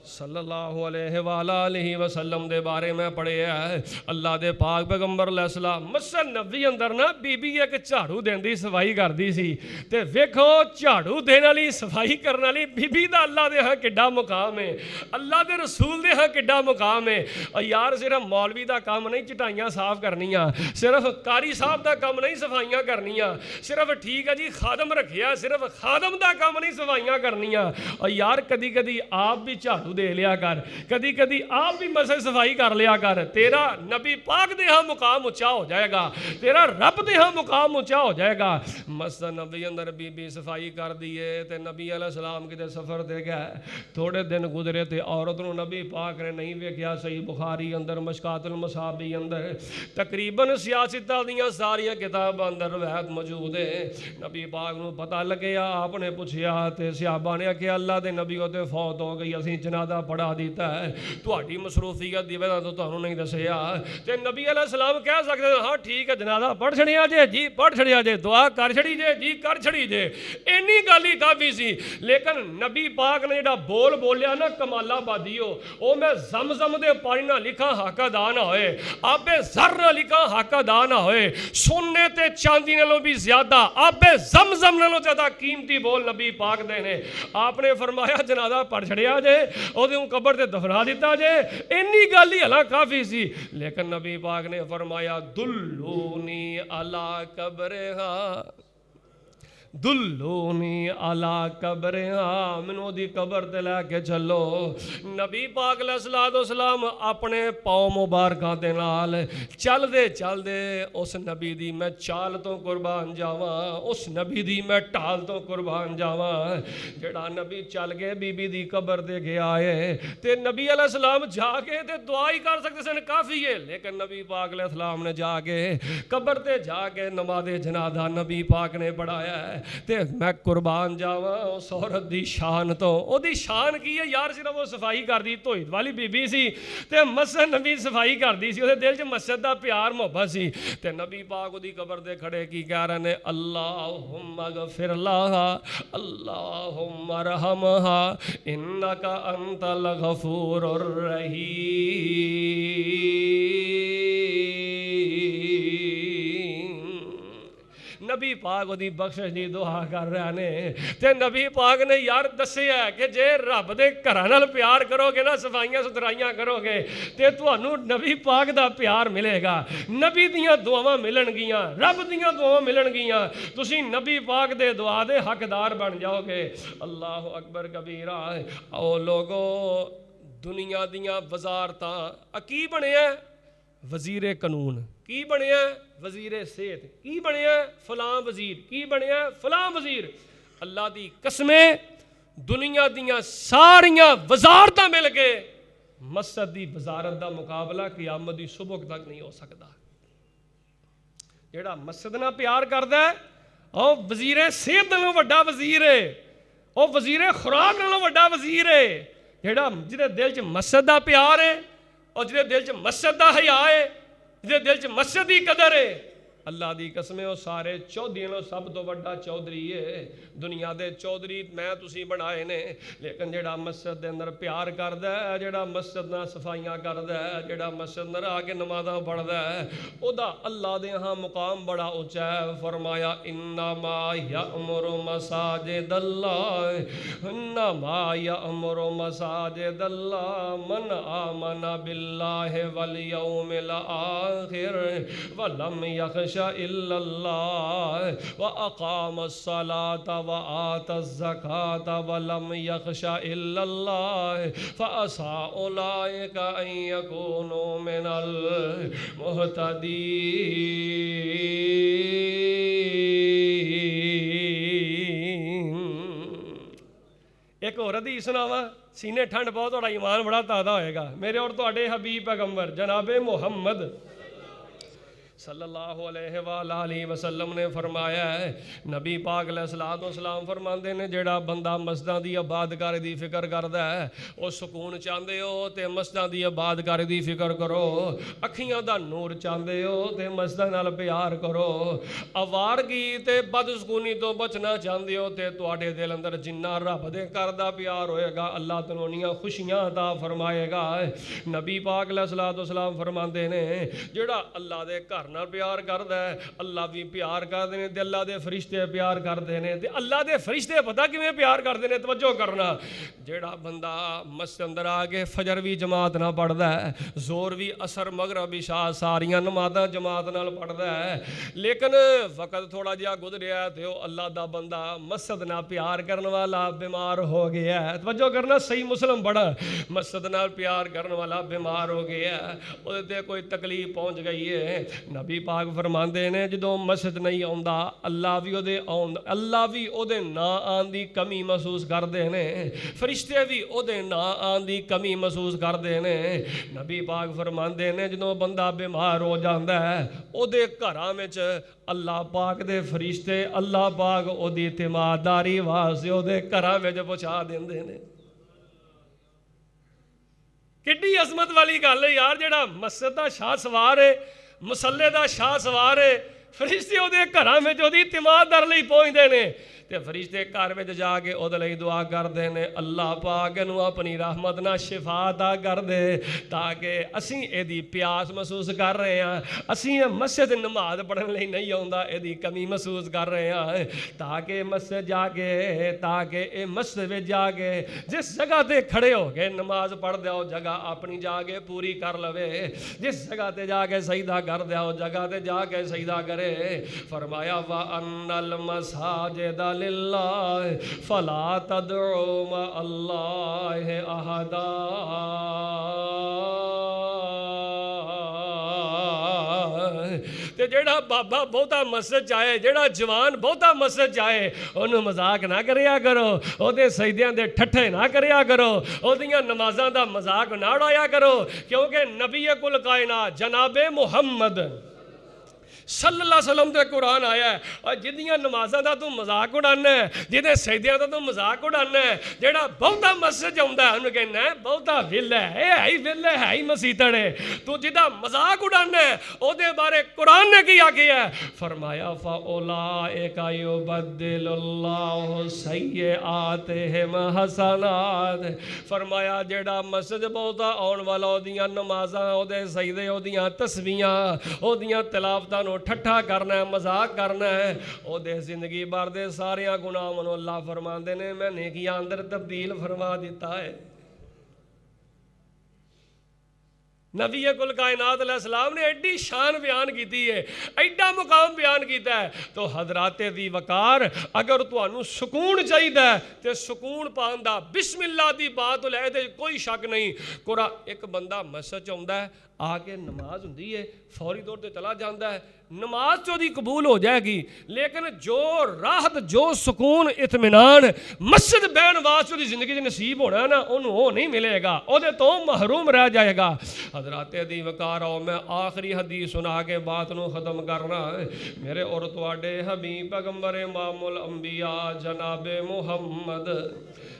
सल्लल्लाहु अलैहि वसल्लम दे बारे में पढ़िया है। अल्लाह दे पाक पैगंबर अलैहिस्सलाम मस्जिद नबी अंदर ना बीबी एक झाड़ू देंदी सफाई करदी सी, ते वेखो झाड़ू देने वाली सफाई करने वाली बीबी दा अल्लाह दे हां किड्डा मुकाम है, अल्लाह दे रसूल दे हां किड्डा मुकाम है। और यार सिर्फ मौलवी दा काम नहीं चटाइयां साफ करनियां, सिर्फ कारी साहब दा काम नहीं सफाइयां करनियां, सिर्फ ठीक है जी खादम रखिया, सिर्फ खादम दा काम नहीं सफाइयां करनियां। और यार कदी कदी आप भी झाड़ू दे लिया कर, कदी कदी आप भी मसजिद सफाई कर लिया कर, तेरा नबी पाक दे हां मुकाम ऊंचा हो जाएगा, तेरा रब दे हां मुकाम ऊंचा हो जाएगा। मस्जिद नबी अंदर बीबी सफाई कर दी है, ते नबी अलैहिस्सलाम किते सफर ते गया, थोड़े दिन गुजरे ते औरत नूं नबी पाक ने नहीं वेख्या। सही बुखारी अंदर मशकातुल मसाबी अंदर तकरीबन सियासतां दीयां सारियां किताबां अंदर रवायत मौजूद है। नबी पाक नूं पता लग्या, आपने पुछया ते सहाबा ने आख्या अल्लाह दे नबी ओते फौत हो गई, असीं ਜਨਾਜ਼ਾ ਪੜਾ ਦਿੱਤਾ ਹੈ, ਤੁਹਾਡੀ ਮਸਰੂਫੀਅਤ ਦੀ ਵਜ੍ਹਾ ਤੋਂ ਤੁਹਾਨੂੰ ਨਹੀਂ ਦੱਸਿਆ। ਤੇ ਨਬੀ ਅਲੈਹਿ ਸਲਾਮ ਕਹਿ ਸਕਦੇ ਹਾਂ ਠੀਕ ਹੈ ਜਨਾਜ਼ਾ ਪੜ੍ਹ ਛੜਿਆ ਜੇ, ਜੀ ਪੜ੍ਹ ਛੜਿਆ ਜੇ, ਦੁਆ ਕਰ ਛੜੀ ਜੇ, ਜੀ ਕਰ ਛੜੀ ਜੇ, ਇੰਨੀ ਗੱਲ ਹੀ ਕਾਫੀ ਸੀ। ਲੇਕਿਨ ਨਬੀ ਪਾਕ ਨੇ ਜਿਹੜਾ ਬੋਲ ਬੋਲਿਆ ਨਾ ਕਮਾਲਾਬਾਦੀਓ, ਉਹ ਮੈਂ ਜ਼ਮਜ਼ਮ ਦੇ ਪਾਣੀ ਨਾਲ ਲਿਖਾਂ ਹੱਕ ਅਦਾ ਨਾ ਹੋਏ, ਆਬੇ ਜ਼ਰ ਨਾਲ ਲਿਖਾਂ ਹੱਕ ਅਦਾ ਨਾ ਹੋਏ, ਸੋਨੇ ਤੇ ਚਾਂਦੀ ਨਾਲੋਂ ਵੀ ਜ਼ਿਆਦਾ, ਆਬੇ ਜ਼ਮਜ਼ਮ ਨਾਲੋਂ ਜ਼ਿਆਦਾ ਕੀਮਤੀ ਬੋਲ ਨਬੀ ਪਾਕ ਦੇ ਨੇ। ਆਪਨੇ ਫਰਮਾਇਆ ਜਨਾਜ਼ਾ ਪੜ ਛੜਿਆ ਜੇ, ਉਹਦੇ ਨੂੰ ਕਬਰ ਤੇ ਦਫਨਾ ਦਿੱਤਾ ਜੇ, ਇੰਨੀ ਗੱਲ ਹੀ ਹਲਾ ਕਾਫੀ ਸੀ। ਲੇਕਿਨ ਨਬੀ ਪਾਕ ਨੇ ਫਰਮਾਇਆ ਦੁੱਲੂਨੀ ਅਲਾ ਕਬਰਿਹਾ, ਦੁੱਲੂਨੀ ਅਲਾ ਕਬਰਿਹਾ, ਮੈਨੂੰ ਉਹਦੀ ਕਬਰ ਤੇ ਲੈ ਕੇ ਚੱਲੋ। ਨਬੀ ਪਾਕ अलैहिस्सलाम अपने पाँव मुबारकों के नाल चलते चलते उस नबी दी मैं चाल तो कुर्बान जावा, उस नबी दी मैं ढाल तो कुर्बान जावा। जेड़ा नबी चल गए बीबी दी कबर ते गया है, ते नबी अलैहिस्सलाम जाके ते दुआ ही कर सकते सन, काफ़ी है। लेकिन नबी पाक अलैहिस्सलाम ने जाके कबर ते जाके नमाज़े जनाजा नबी पाक ने पढ़ाया है। ते मैं कुर्बान जावा उस औरत दी शान तो। ओदी शान की है यार, सिर्फ वो सफाई कर दी, धोई वाली बीबी सी ते मस्जिद नबी सफाई कर दी सी, उसदे दिल च मस्जिद दा प्यार मोहब्बत सी। ते नबी पाक ओदी कबर दे खड़े की कह रहे ने, अल्लाहुम्मा गफिर लहा, अल्लाहुम्मा रहमहा, इन्नका अंतल गफूरुर रहीम। नबी पाक ओदी बख्शिश दी दुआ कर रहे ने। ते नबी पाक ने यार दस्सिया कि जे रब दे घरां नाल प्यार करोगे ना, सफाइयां सुथराइयां करोगे, ते तुहानू नबी पाक दा प्यार मिलेगा, नबी दियां दुआवां मिलणगियां, रब दियां दुआवां मिलणगियां, तुसीं नबी पाक दे दुआ दे हकदार बन जाओगे। अल्लाह अकबर कबीरा। आओ लोगो, दुनिया दियां वजारतां की बनिया वजीरे कानून, की बनिया वजीरे सेहत, की बनिया फलां वजीर, की बनिया फलां वजीर। अल्लाह दी कसमें दुनिया दियां सारियां वजारतां मिल के मस्जिद दी वजारत दा मुकाबला क़यामत दी सुबह तक नहीं हो सकता। जेड़ा मस्जिद नाल प्यार करदा है ਉਹ ਵਜ਼ੀਰੇ ਸਿਹਤ ਨਾਲੋਂ ਵੱਡਾ ਵਜ਼ੀਰ ਹੈ, ਉਹ ਵਜ਼ੀਰੇ ਖੁਰਾਕ ਨਾਲੋਂ ਵੱਡਾ ਵਜ਼ੀਰ ਹੈ। ਜਿਹੜਾ ਜਿਹਦੇ ਦਿਲ 'ਚ ਮਸਜਿਦ ਦਾ ਪਿਆਰ ਹੈ, और ਜਿਹਦੇ दिल च मस्जिद का हया है, ਜਿਹਦੇ दिल च मस्जिद की कदर है, अल्लाह की कसमें वो सारे चौधरियों सब तो बड़ा चौधरी है। दुनिया के चौधरी मैं तुसी बनाए ने, लेकिन जेड़ा मस्जिद के अंदर प्यार करदा है, जेड़ा मस्जिद नाल सफाइयां करदा है, जेड़ा मस्जिद अंदर आके नमाज़ां पढ़दा है, ओदा अल्लाह दे यहाँ मुकाम बड़ा ऊंचा है। फरमाया इन्नमा यअमुरु मसाजिदल्लाह, इन्नमा यअमुरु मसाजिदल्लाह मन आमना बिल्लाहि वल यौमिल आखिर व लम यखशा इल्लल्लाह व अक़ामस्सलाता व आतज़्ज़काता व लम यखशा इल्लल्लाह फ़असा उलाइका अन यकूनू मिनल मुहतदीन। एक और हदीस सुनावा, सीने ठंड बहुत और ईमान बड़ा ताज़ा होएगा। मेरे और तुहाडे हबीब पैगंबर जनाबे मुहम्मद सल्लल्लाहु अलैहि वसल्लम ने फरमाया है, नबी पाक अलैहिस्सलाम फरमाते ने, जेड़ा बंदा मस्जिदां दी आबादकारी दी फिक्र करदा है, वो सुकून चाहते हो तो मस्जिदां दी आबादकारी दी फिक्र करो। अखियां दा नूर चाहते हो तो मस्जिदां नाल प्यार करो। आवारगी ते बदसकूनी तो बचना चाहते हो तो तुहाडे दिल अंदर जिन्ना रब दे घर दा प्यार होएगा, अल्लाह तआला उन्नियां खुशियां अता फरमाएगा। नबी पाक अलैहिस्सलाम फरमाते ने, जेड़ा अल्लाह दे घर नाल प्यार करदा है, अल्लाह भी प्यार करदे ने, ते अल्लाह दे फरिश्ते प्यार करदे ने। ते अल्लाह दे फरिश्ते पता किवें प्यार करदे ने, तवज्जो करना। जेड़ा बंदा मस्जिद अंदर आके फजर भी जमात नाल पढ़दा है, जोर भी असर मगरब इशा सारियां नमाज़ां जमात नाल पढ़दा है, लेकिन वक्त थोड़ा जिहा गुजरिया ते ओह अल्लाह दा बंदा मस्जिद नाल प्यार करने वाला बीमार हो गया है। तवज्जो करना, सही मुस्लिम बड़ा मस्जिद नाल प्यार करने वाला बीमार हो गया है, ओहदे ते कोई तकलीफ पहुंच गई है। नबी पाक फरमाते ने, जो मस्जिद नहीं आउंदा अल्लाह भी ओहदे ना आन दी कमी महसूस करते हैं, फरिश्ते भी ओहदे ना आन दी कमी महसूस करते हैं। नबी पाक फरमाते ने, जो बंदा बीमार हो जाता है, ओहदे घरां विच अल्लाह पाक दे फरिश्ते अल्लाह पाक ओहदी तिमादारी वास्ते ओहदे घरां विच पहुंचा देंदे ने। ਕਿੱਡੀ ਅਜ਼ਮਤ ਵਾਲੀ ਗੱਲ ਹੈ ਯਾਰ, ਜਿਹੜਾ ਮਸਜਿਦ ਦਾ ਸ਼ਾਹ ਸਵਾਰ ਹੈ, ਮੁਸੱਲੇ ਦਾ ਸ਼ਾਹ ਸਵਾਰ ਹੈ, ਫਰਿਸ਼ਤੇ ਉਹਦੇ ਘਰਾਂ ਵਿੱਚ ਉਹਦੀ ਤਿਮਾਦਦਾਰ ਲਈ ਪਹੁੰਚਦੇ ਨੇ ਤੇ ਫਰਿਸ਼ਤੇ ਘਰ ਵਿੱਚ ਜਾ ਕੇ ਉਹਦੇ ਲਈ ਦੁਆ ਕਰਦੇ ਨੇ, ਅੱਲਾਹ ਪਾਕ ਨੂੰ ਆਪਣੀ ਰਹਿਮਤ ਨਾਲ ਸ਼ਿਫਾ ਅਤਾ ਕਰ ਦੇ, ਤਾਂ ਕਿ ਅਸੀਂ ਇਹਦੀ ਪਿਆਸ ਮਹਿਸੂਸ ਕਰ ਰਹੇ ਹਾਂ, ਅਸੀਂ ਇਹ ਮਸਜਿਦ ਨਮਾਜ਼ ਪੜ੍ਹਨ ਲਈ ਨਹੀਂ ਆਉਂਦਾ, ਇਹਦੀ ਕਮੀ ਮਹਿਸੂਸ ਕਰ ਰਹੇ ਹਾਂ, ਤਾਂ ਕਿ ਮਸਜਿਦ ਜਾ ਕੇ, ਤਾਂ ਕਿ ਇਹ ਮਸਜਿਦ ਵਿੱਚ ਜਾ ਕੇ ਜਿਸ ਜਗ੍ਹਾ ਤੇ ਖੜੇ ਹੋ ਕੇ ਨਮਾਜ਼ ਪੜ੍ਹਦੇ ਹੋ ਜਗ੍ਹਾ ਆਪਣੀ ਜਾ ਕੇ ਪੂਰੀ ਕਰ ਲਵੇ, ਜਿਸ ਜਗ੍ਹਾ ਤੇ ਜਾ ਕੇ ਸਜਦਾ ਕਰਦੇ ਹੋ ਜਗ੍ਹਾ ਤੇ ਜਾ ਕੇ ਸਜਦਾ ਕਰੇ। ਫਰਮਾਇਆ ਵਾ अन्नल मसाजिद लिल्लाह फला तदउ मा अल्लाह अहदा। ਤੇ ਜਿਹੜਾ ਬਾਬਾ ਬਹੁਤਾ ਮਸਜਿਦ ਜਾਏ, ਜਿਹੜਾ ਜਵਾਨ ਬਹੁਤਾ ਮਸਜਿਦ ਜਾਏ, ਉਹਨੂੰ ਮਜ਼ਾਕ ਨਾ ਕਰਿਆ ਕਰੋ, ਉਹਦੇ ਸਜਦਿਆਂ ਦੇ ਠੱਠੇ ਨਾ ਕਰਿਆ ਕਰੋ, ਉਹਦੀਆਂ ਨਮਾਜ਼ਾਂ ਦਾ ਮਜ਼ਾਕ ਨਾ ਉਡਾਇਆ ਕਰੋ, ਕਿਉਂਕਿ ਨਬੀ ਕੁਲ ਕਾਇਨਾਤ ਜਨਾਬੇ ਮੁਹੰਮਦ सल्लल्लाहु अलैहि वसल्लम ते कुरान आया है, और जिद्दियां नमाज़ां दा तू मजाक उड़ाना है, जिहदे सजदियां दा तू मजाक उड़ाना है, जेड़ा बहुता मस्जिद जाउंदा है उन्हें कहना है बहुता विला है, ही विला है ही मसीतड़ है, तू जिहदा मजाक उड़ाना है ओहदे बारे कुरान ने की आखिया है, फरमाया फउलाइका युबद्दिलुल्लाहु सय्यिआतिहिम हसनात। फरमाया जेड़ा मस्जिद बहुता आउण वाला ओहदियां नमाज़ां, ओहदे सजदे, ओहदियां तस्बीहां, ओहदियां तिलावतां नूं ठट्ठा करना है, मजाक करना है, ओहदे जिंदगी भर दे सारियां गुनाहां नूं अल्लाह फरमांदे ने मैं नेकियां अंदर तब्दील फरमा दिता है। नबी कुल कायनात अलैहिस्सलाम ने एडी शान बयान की है, एडा मुकाम बयान किया है, तो हजराते दी वकार अगर तुहानू सुकून चाहिए तो सुकून पाउण दा बिस्मिल्लाह दी बात लै ते कोई शक नहीं। कोरा एक बंदा मस्जिद च आउंदा है, आके नमाज हुंदी है, फौरी तौर पर चला जाता है, नमाज चोदी कबूल हो जाएगी, लेकिन जो राहत, जो सुकून, इत्मीनान मस्जिद बहन वास्ते उसकी जिंदगी में नसीब होना है ना, उन्होंने वो नहीं मिलेगा, उहदे तो महरूम रह जाएगा। हजराते दी वकार आओ, मैं आखिरी हदीस सुना के बात नूं खत्म करना है। मेरे और तुहाडे हबीब पैगंबर इमामुल अंबिया जनाबे मुहम्मद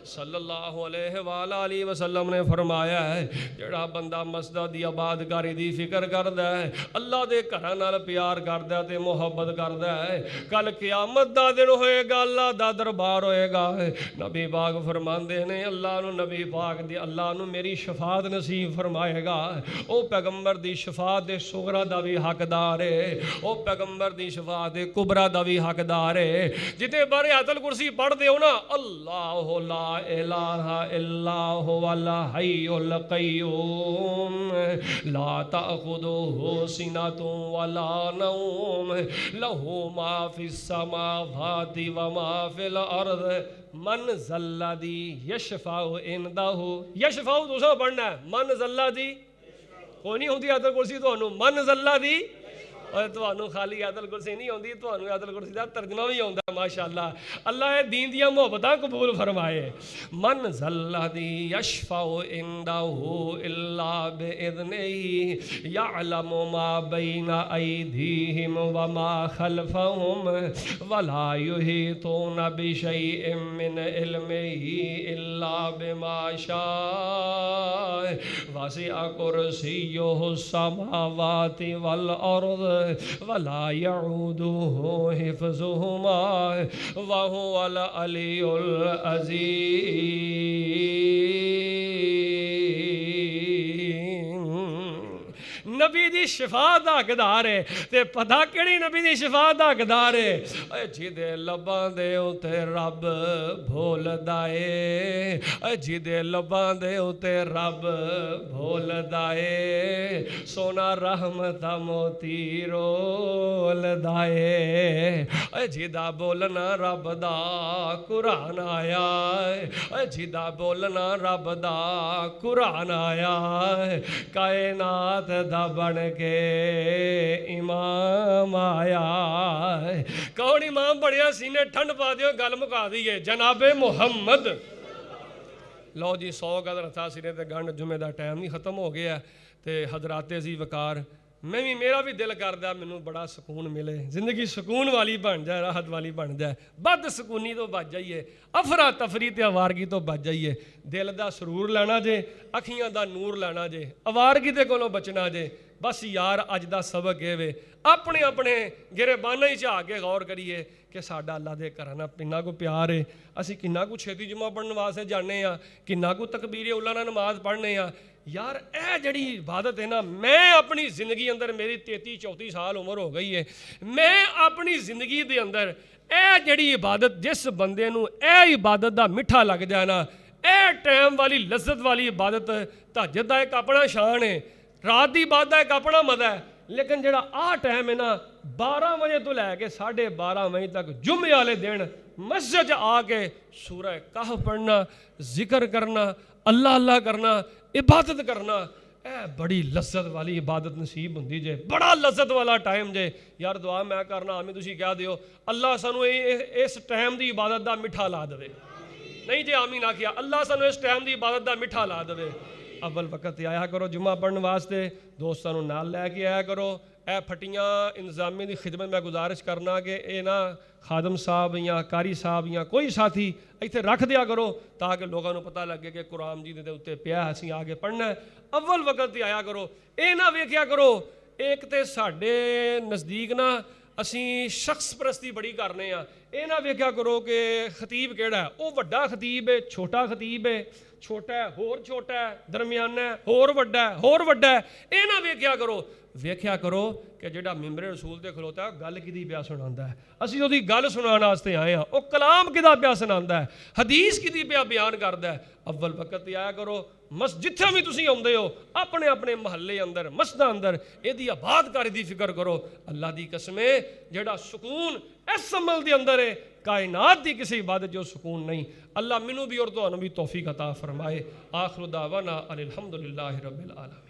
सल्लल्लाहु अलैहि वसल्लम ने फरमाया है, जेड़ा बंदा मस्जिद दी आबादकारी दी फिक्र करदा है, अल्लाह दे घरां नाल प्यार करदा है ते मुहब्बत करदा है, कल क़यामत दा दिन होएगा, अल्लाह दा दरबार होएगा। नबी पाक फरमांदे ने अल्लाह नूं, नबी पाक दी अल्लाह नूं मेरी शफात नसीब फरमाएगा। ओ पैगंबर दी शफात दे सुगरा दा भी हकदार है, ओ पैगंबर दी शफात दे कुबरा दा भी हकदार है। जिते बारे आयतुल कुर्सी पढ़दे हो ना, अल्लाह ला इलाहा इल्ला हुवल हय्युल क़य्यूम ला ताख़ुदुहु सिनतुन वला नौम लहू मा फिस समावाति व मा फिल अर्द मन ज़ल्लज़ी यशफ़अउ इंदहु। यशफ़अउ तुसां पढ़ना है, मन ज़ल्लज़ी कोई नहीं होंदी आयतुल कुर्सी तुहानू, मन ज़ल्लज़ी और तुहानू खाली आयतुल कुर्सी नहीं आती, तुहानू आयतुल कुर्सी का तर्जमा भी आता माशाअल्लाह। अल्लाह ये दीन दियां मुहब्बतां कबूल फरमाए। मन ज़ल्लज़ी यशफ़अउ इंदहु इल्ला बिइज़्निही यअलमु मा बैना अयदीहिम व मा खल्फ़हुम वला युहीतूना बिशैइन मिन इल्मिही इल्ला बिमा शाअ वसिअ कुर्सियुहु समावाति वल अर्ज़ वला यऊदुहु हिफ़्ज़ुहुमा व हुवल अलियुल अज़ीम। नबी दी शफात दा हकदार है, ते पता किहड़ी नबी दी शफात दा हकदार है, जिहदे लबां दे उत्ते रब भोलदा है, जिहदे लबां दे उत्ते रब भोलदा है, सोना रहमत मोती रोलदा है, जिहदा बोलना रब दा कुरान आया है, जिहदा बोलना रब दा कुरान आया है, कायनात दा बन के इमाम आया। कौन इमाम बढ़िया सीने ठंड पा दियो, गल मुका दी है जनाबे मुहम्मद। लो जी 100 गज रथा सीने ते गंढ, जुमे का टाइम नहीं खत्म हो गया, तो हजराते जी वकार میں بھی ਮੇਰਾ ਵੀ ਦਿਲ ਕਰਦਾ ਮੈਨੂੰ ਬੜਾ ਸਕੂਨ ਮਿਲੇ, ਜ਼ਿੰਦਗੀ ਸਕੂਨ ਵਾਲੀ ਬਣ ਜਾਏ, ਰਾਹਤ ਵਾਲੀ ਬਣ ਜਾਏ, ਬਦ ਸਕੂਨੀ ਤੋਂ ਬਚ ਜਾਈਏ, ਅਫਰਾ ਤਫਰੀ ਤੇ ਅਵਾਰਗੀ ਤੋਂ ਬਚ ਜਾਈਏ। ਦਿਲ ਦਾ ਸਰੂਰ ਲੈਣਾ ਜੇ, ਅੱਖੀਆਂ ਦਾ ਨੂਰ ਲੈਣਾ ਜੇ, ਅਵਾਰਗੀ ਦੇ ਕੋਲੋਂ ਬਚਣਾ ਜੇ। ਬਸ ਯਾਰ ਅੱਜ ਦਾ ਸਬਕ ਇਹ ਵੇ, ਆਪਣੇ ਆਪਣੇ ਗਿਰਬਾਨਾਂ ਹੀ ਝਾਕ ਕੇ ਗੌਰ ਕਰੀਏ ਕਿ ਸਾਡਾ ਅੱਲਾ ਦੇ ਘਰਾਂ ਨਾਲ ਕਿੰਨਾ ਕੁ ਪਿਆਰ ਹੈ, ਅਸੀਂ ਕਿੰਨਾ ਕੁ ਛੇਤੀ ਜੁਮਾ ਪੜ੍ਹਨ ਵਾਸਤੇ ਜਾਂਦੇ ਹਾਂ, ਕਿੰਨਾ ਕੁ ਤਕਬੀਰ ਉਲਾ ਨਾਲ ਨਮਾਜ਼ ਪੜ੍ਹਨੇ ਆ। ਯਾਰ ਇਹ ਜਿਹੜੀ ਇਬਾਦਤ ਹੈ ਨਾ, ਮੈਂ ਆਪਣੀ ਜ਼ਿੰਦਗੀ ਅੰਦਰ, ਮੇਰੀ 33-34 ਸਾਲ ਉਮਰ ਹੋ ਗਈ ਹੈ, ਮੈਂ ਆਪਣੀ ਜ਼ਿੰਦਗੀ ਦੇ ਅੰਦਰ ਇਹ ਜਿਹੜੀ ਇਬਾਦਤ, ਜਿਸ ਬੰਦੇ ਨੂੰ ਇਹ ਇਬਾਦਤ ਦਾ ਮਿੱਠਾ ਲੱਗ ਜਾਏ ਨਾ, ਇਹ ਟਾਈਮ ਵਾਲੀ ਲਜ਼ਤ ਵਾਲੀ ਇਬਾਦਤ, ਤਹੱਜਦ ਦਾ ਇੱਕ ਆਪਣਾ ਸ਼ਾਨ ਹੈ, ਰਾਤ ਦੀ ਇਬਾਦਤ ਦਾ ਇੱਕ ਆਪਣਾ ਮਜ਼ਾ ਹੈ। ਲੇਕਿਨ ਜਿਹੜਾ ਆਹ ਟਾਈਮ ਹੈ ਨਾ, 12 ਵਜੇ ਤੋਂ ਲੈ ਕੇ 12:30 ਵਜੇ ਤੱਕ ਜੁਮੇ ਵਾਲੇ ਦਿਨ ਮਸਜਿਦ 'ਚ ਆ ਕੇ ਸੂਰਾ ਕਹਫ ਪੜ੍ਹਨਾ, ਜ਼ਿਕਰ ਕਰਨਾ, ਅੱਲਾ ਅੱਲਾ ਕਰਨਾ, ਇਬਾਦਤ ਕਰਨਾ, ਇਹ ਬੜੀ ਲਜ਼ਤ ਵਾਲੀ ਇਬਾਦਤ ਨਸੀਬ ਹੁੰਦੀ ਜੇ, ਬੜਾ ਲਜ਼ਤ ਵਾਲਾ ਟਾਈਮ ਜੇ। ਯਾਰ ਦੁਆ ਮੈਂ ਕਰਨਾ, ਆਮੀਨ ਤੁਸੀਂ ਕਹਿ ਦਿਓ, ਅੱਲਾ ਸਾਨੂੰ ਇਸ ਟਾਈਮ ਦੀ ਇਬਾਦਤ ਦਾ ਮਿੱਠਾ ਲਾ ਦੇਵੇ। ਨਹੀਂ ਜੇ ਆਮੀਨ ਆਖਿਆ, ਅੱਲਾ ਸਾਨੂੰ ਇਸ ਟਾਈਮ ਦੀ ਇਬਾਦਤ ਦਾ ਮਿੱਠਾ ਲਾ ਦੇਵੇ। ਅਵਲ ਵਕਤ ਤੇ ਆਇਆ ਕਰੋ ਜੁਮਾ ਪੜ੍ਹਨ ਵਾਸਤੇ, ਦੋਸਤਾਂ ਨੂੰ ਨਾਲ ਲੈ ਕੇ ਆਇਆ ਕਰੋ। ਇਹ ਫਟੀਆਂ ਇੰਤਜ਼ਾਮੀ ਦੀ ਖਿਦਮਤ ਮੈਂ ਗੁਜ਼ਾਰਿਸ਼ ਕਰਨਾ ਕਿ ਇਹ ਨਾ ਖਾਦਮ ਸਾਹਿਬ ਜਾਂ ਕਾਰੀ ਸਾਹਿਬ ਜਾਂ ਕੋਈ ਸਾਥੀ ਇੱਥੇ ਰੱਖ ਦਿਆ ਕਰੋ, ਤਾਂ ਕਿ ਲੋਕਾਂ ਨੂੰ ਪਤਾ ਲੱਗੇ ਕਿ ਕੁਰਾਨ ਜੀ ਦੇ ਉੱਤੇ ਪਿਆ, ਅਸੀਂ ਆ ਕੇ ਪੜ੍ਹਨਾ। ਅਵਲ ਵਕਤ ਤੇ ਆਇਆ ਕਰੋ, ਇਹ ਨਾ ਵੇਖਿਆ ਕਰੋ। ਇੱਕ ਤੇ ਸਾਡੇ ਨਜ਼ਦੀਕ ਨਾ ਅਸੀਂ ਸ਼ਖਸ ਪ੍ਰਸਤੀ ਬੜੀ ਕਰਨੇ ਆ, ਇਹ ਨਾ ਵੇਖਿਆ ਕਰੋ ਕਿ ਖਤੀਬ ਕਿਹੜਾ, ਉਹ ਵੱਡਾ ਖਤੀਬ ਹੈ, ਛੋਟਾ ਖਤੀਬ ਹੈ, ਛੋਟਾ ਹੈ ਹੋਰ ਛੋਟਾ ਹੈ, ਦਰਮਿਆਨਾ ਹੈ ਹੋਰ ਵੱਡਾ ਹੈ ਹੋਰ ਵੱਡਾ ਹੈ, ਇਹ ਨਾ ਵੇਖਿਆ ਕਰੋ। ਵੇਖਿਆ ਕਰੋ ਕਿ ਜਿਹੜਾ ਮਿੰਬਰੇ ਰਸੂਲ ਤੇ ਖਲੋਤਾ ਗੱਲ ਕਿਹਦੀ ਪਿਆ ਸੁਣਾਉਂਦਾ ਹੈ, ਅਸੀਂ ਉਹਦੀ ਗੱਲ ਸੁਣਾਉਣ ਵਾਸਤੇ ਆਏ ਹਾਂ, ਉਹ ਕਲਾਮ ਕਿਹਦਾ ਪਿਆ ਸੁਣਾਉਂਦਾ ਹੈ, ਹਦੀਸ ਕਿਹਦੀ ਪਿਆ ਬਿਆਨ ਕਰਦਾ ਹੈ। ਅਵਲ ਵਕਤ ਤੇ ਆਇਆ ਕਰੋ, ਜਿੱਥੇ ਵੀ ਤੁਸੀਂ ਆਉਂਦੇ ਹੋ ਆਪਣੇ ਆਪਣੇ ਮਹੱਲੇ ਅੰਦਰ, ਮਸਜਿਦਾਂ ਅੰਦਰ ਇਹਦੀ ਆਬਾਦਕਾਰੀ ਦੀ ਫਿਕਰ ਕਰੋ। ਅੱਲਾ ਦੀ ਕਸਮ ਹੈ, ਜਿਹੜਾ ਸਕੂਨ ਇਸ ਅਮਲ ਦੇ ਅੰਦਰ ਹੈ, ਕਾਇਨਾਤ ਦੀ ਕਿਸੇ ਇਬਾਦਤ ਜੋ ਸਕੂਨ ਨਹੀਂ। ਅੱਲਾ ਮੈਨੂੰ ਵੀ ਔਰ ਤੁਹਾਨੂੰ ਵੀ ਤੌਫੀਕ ਅਤਾ फरमाए। आखिर दावाना अनिल हम्दुलिल्लाहि रब्बिल आलमीन।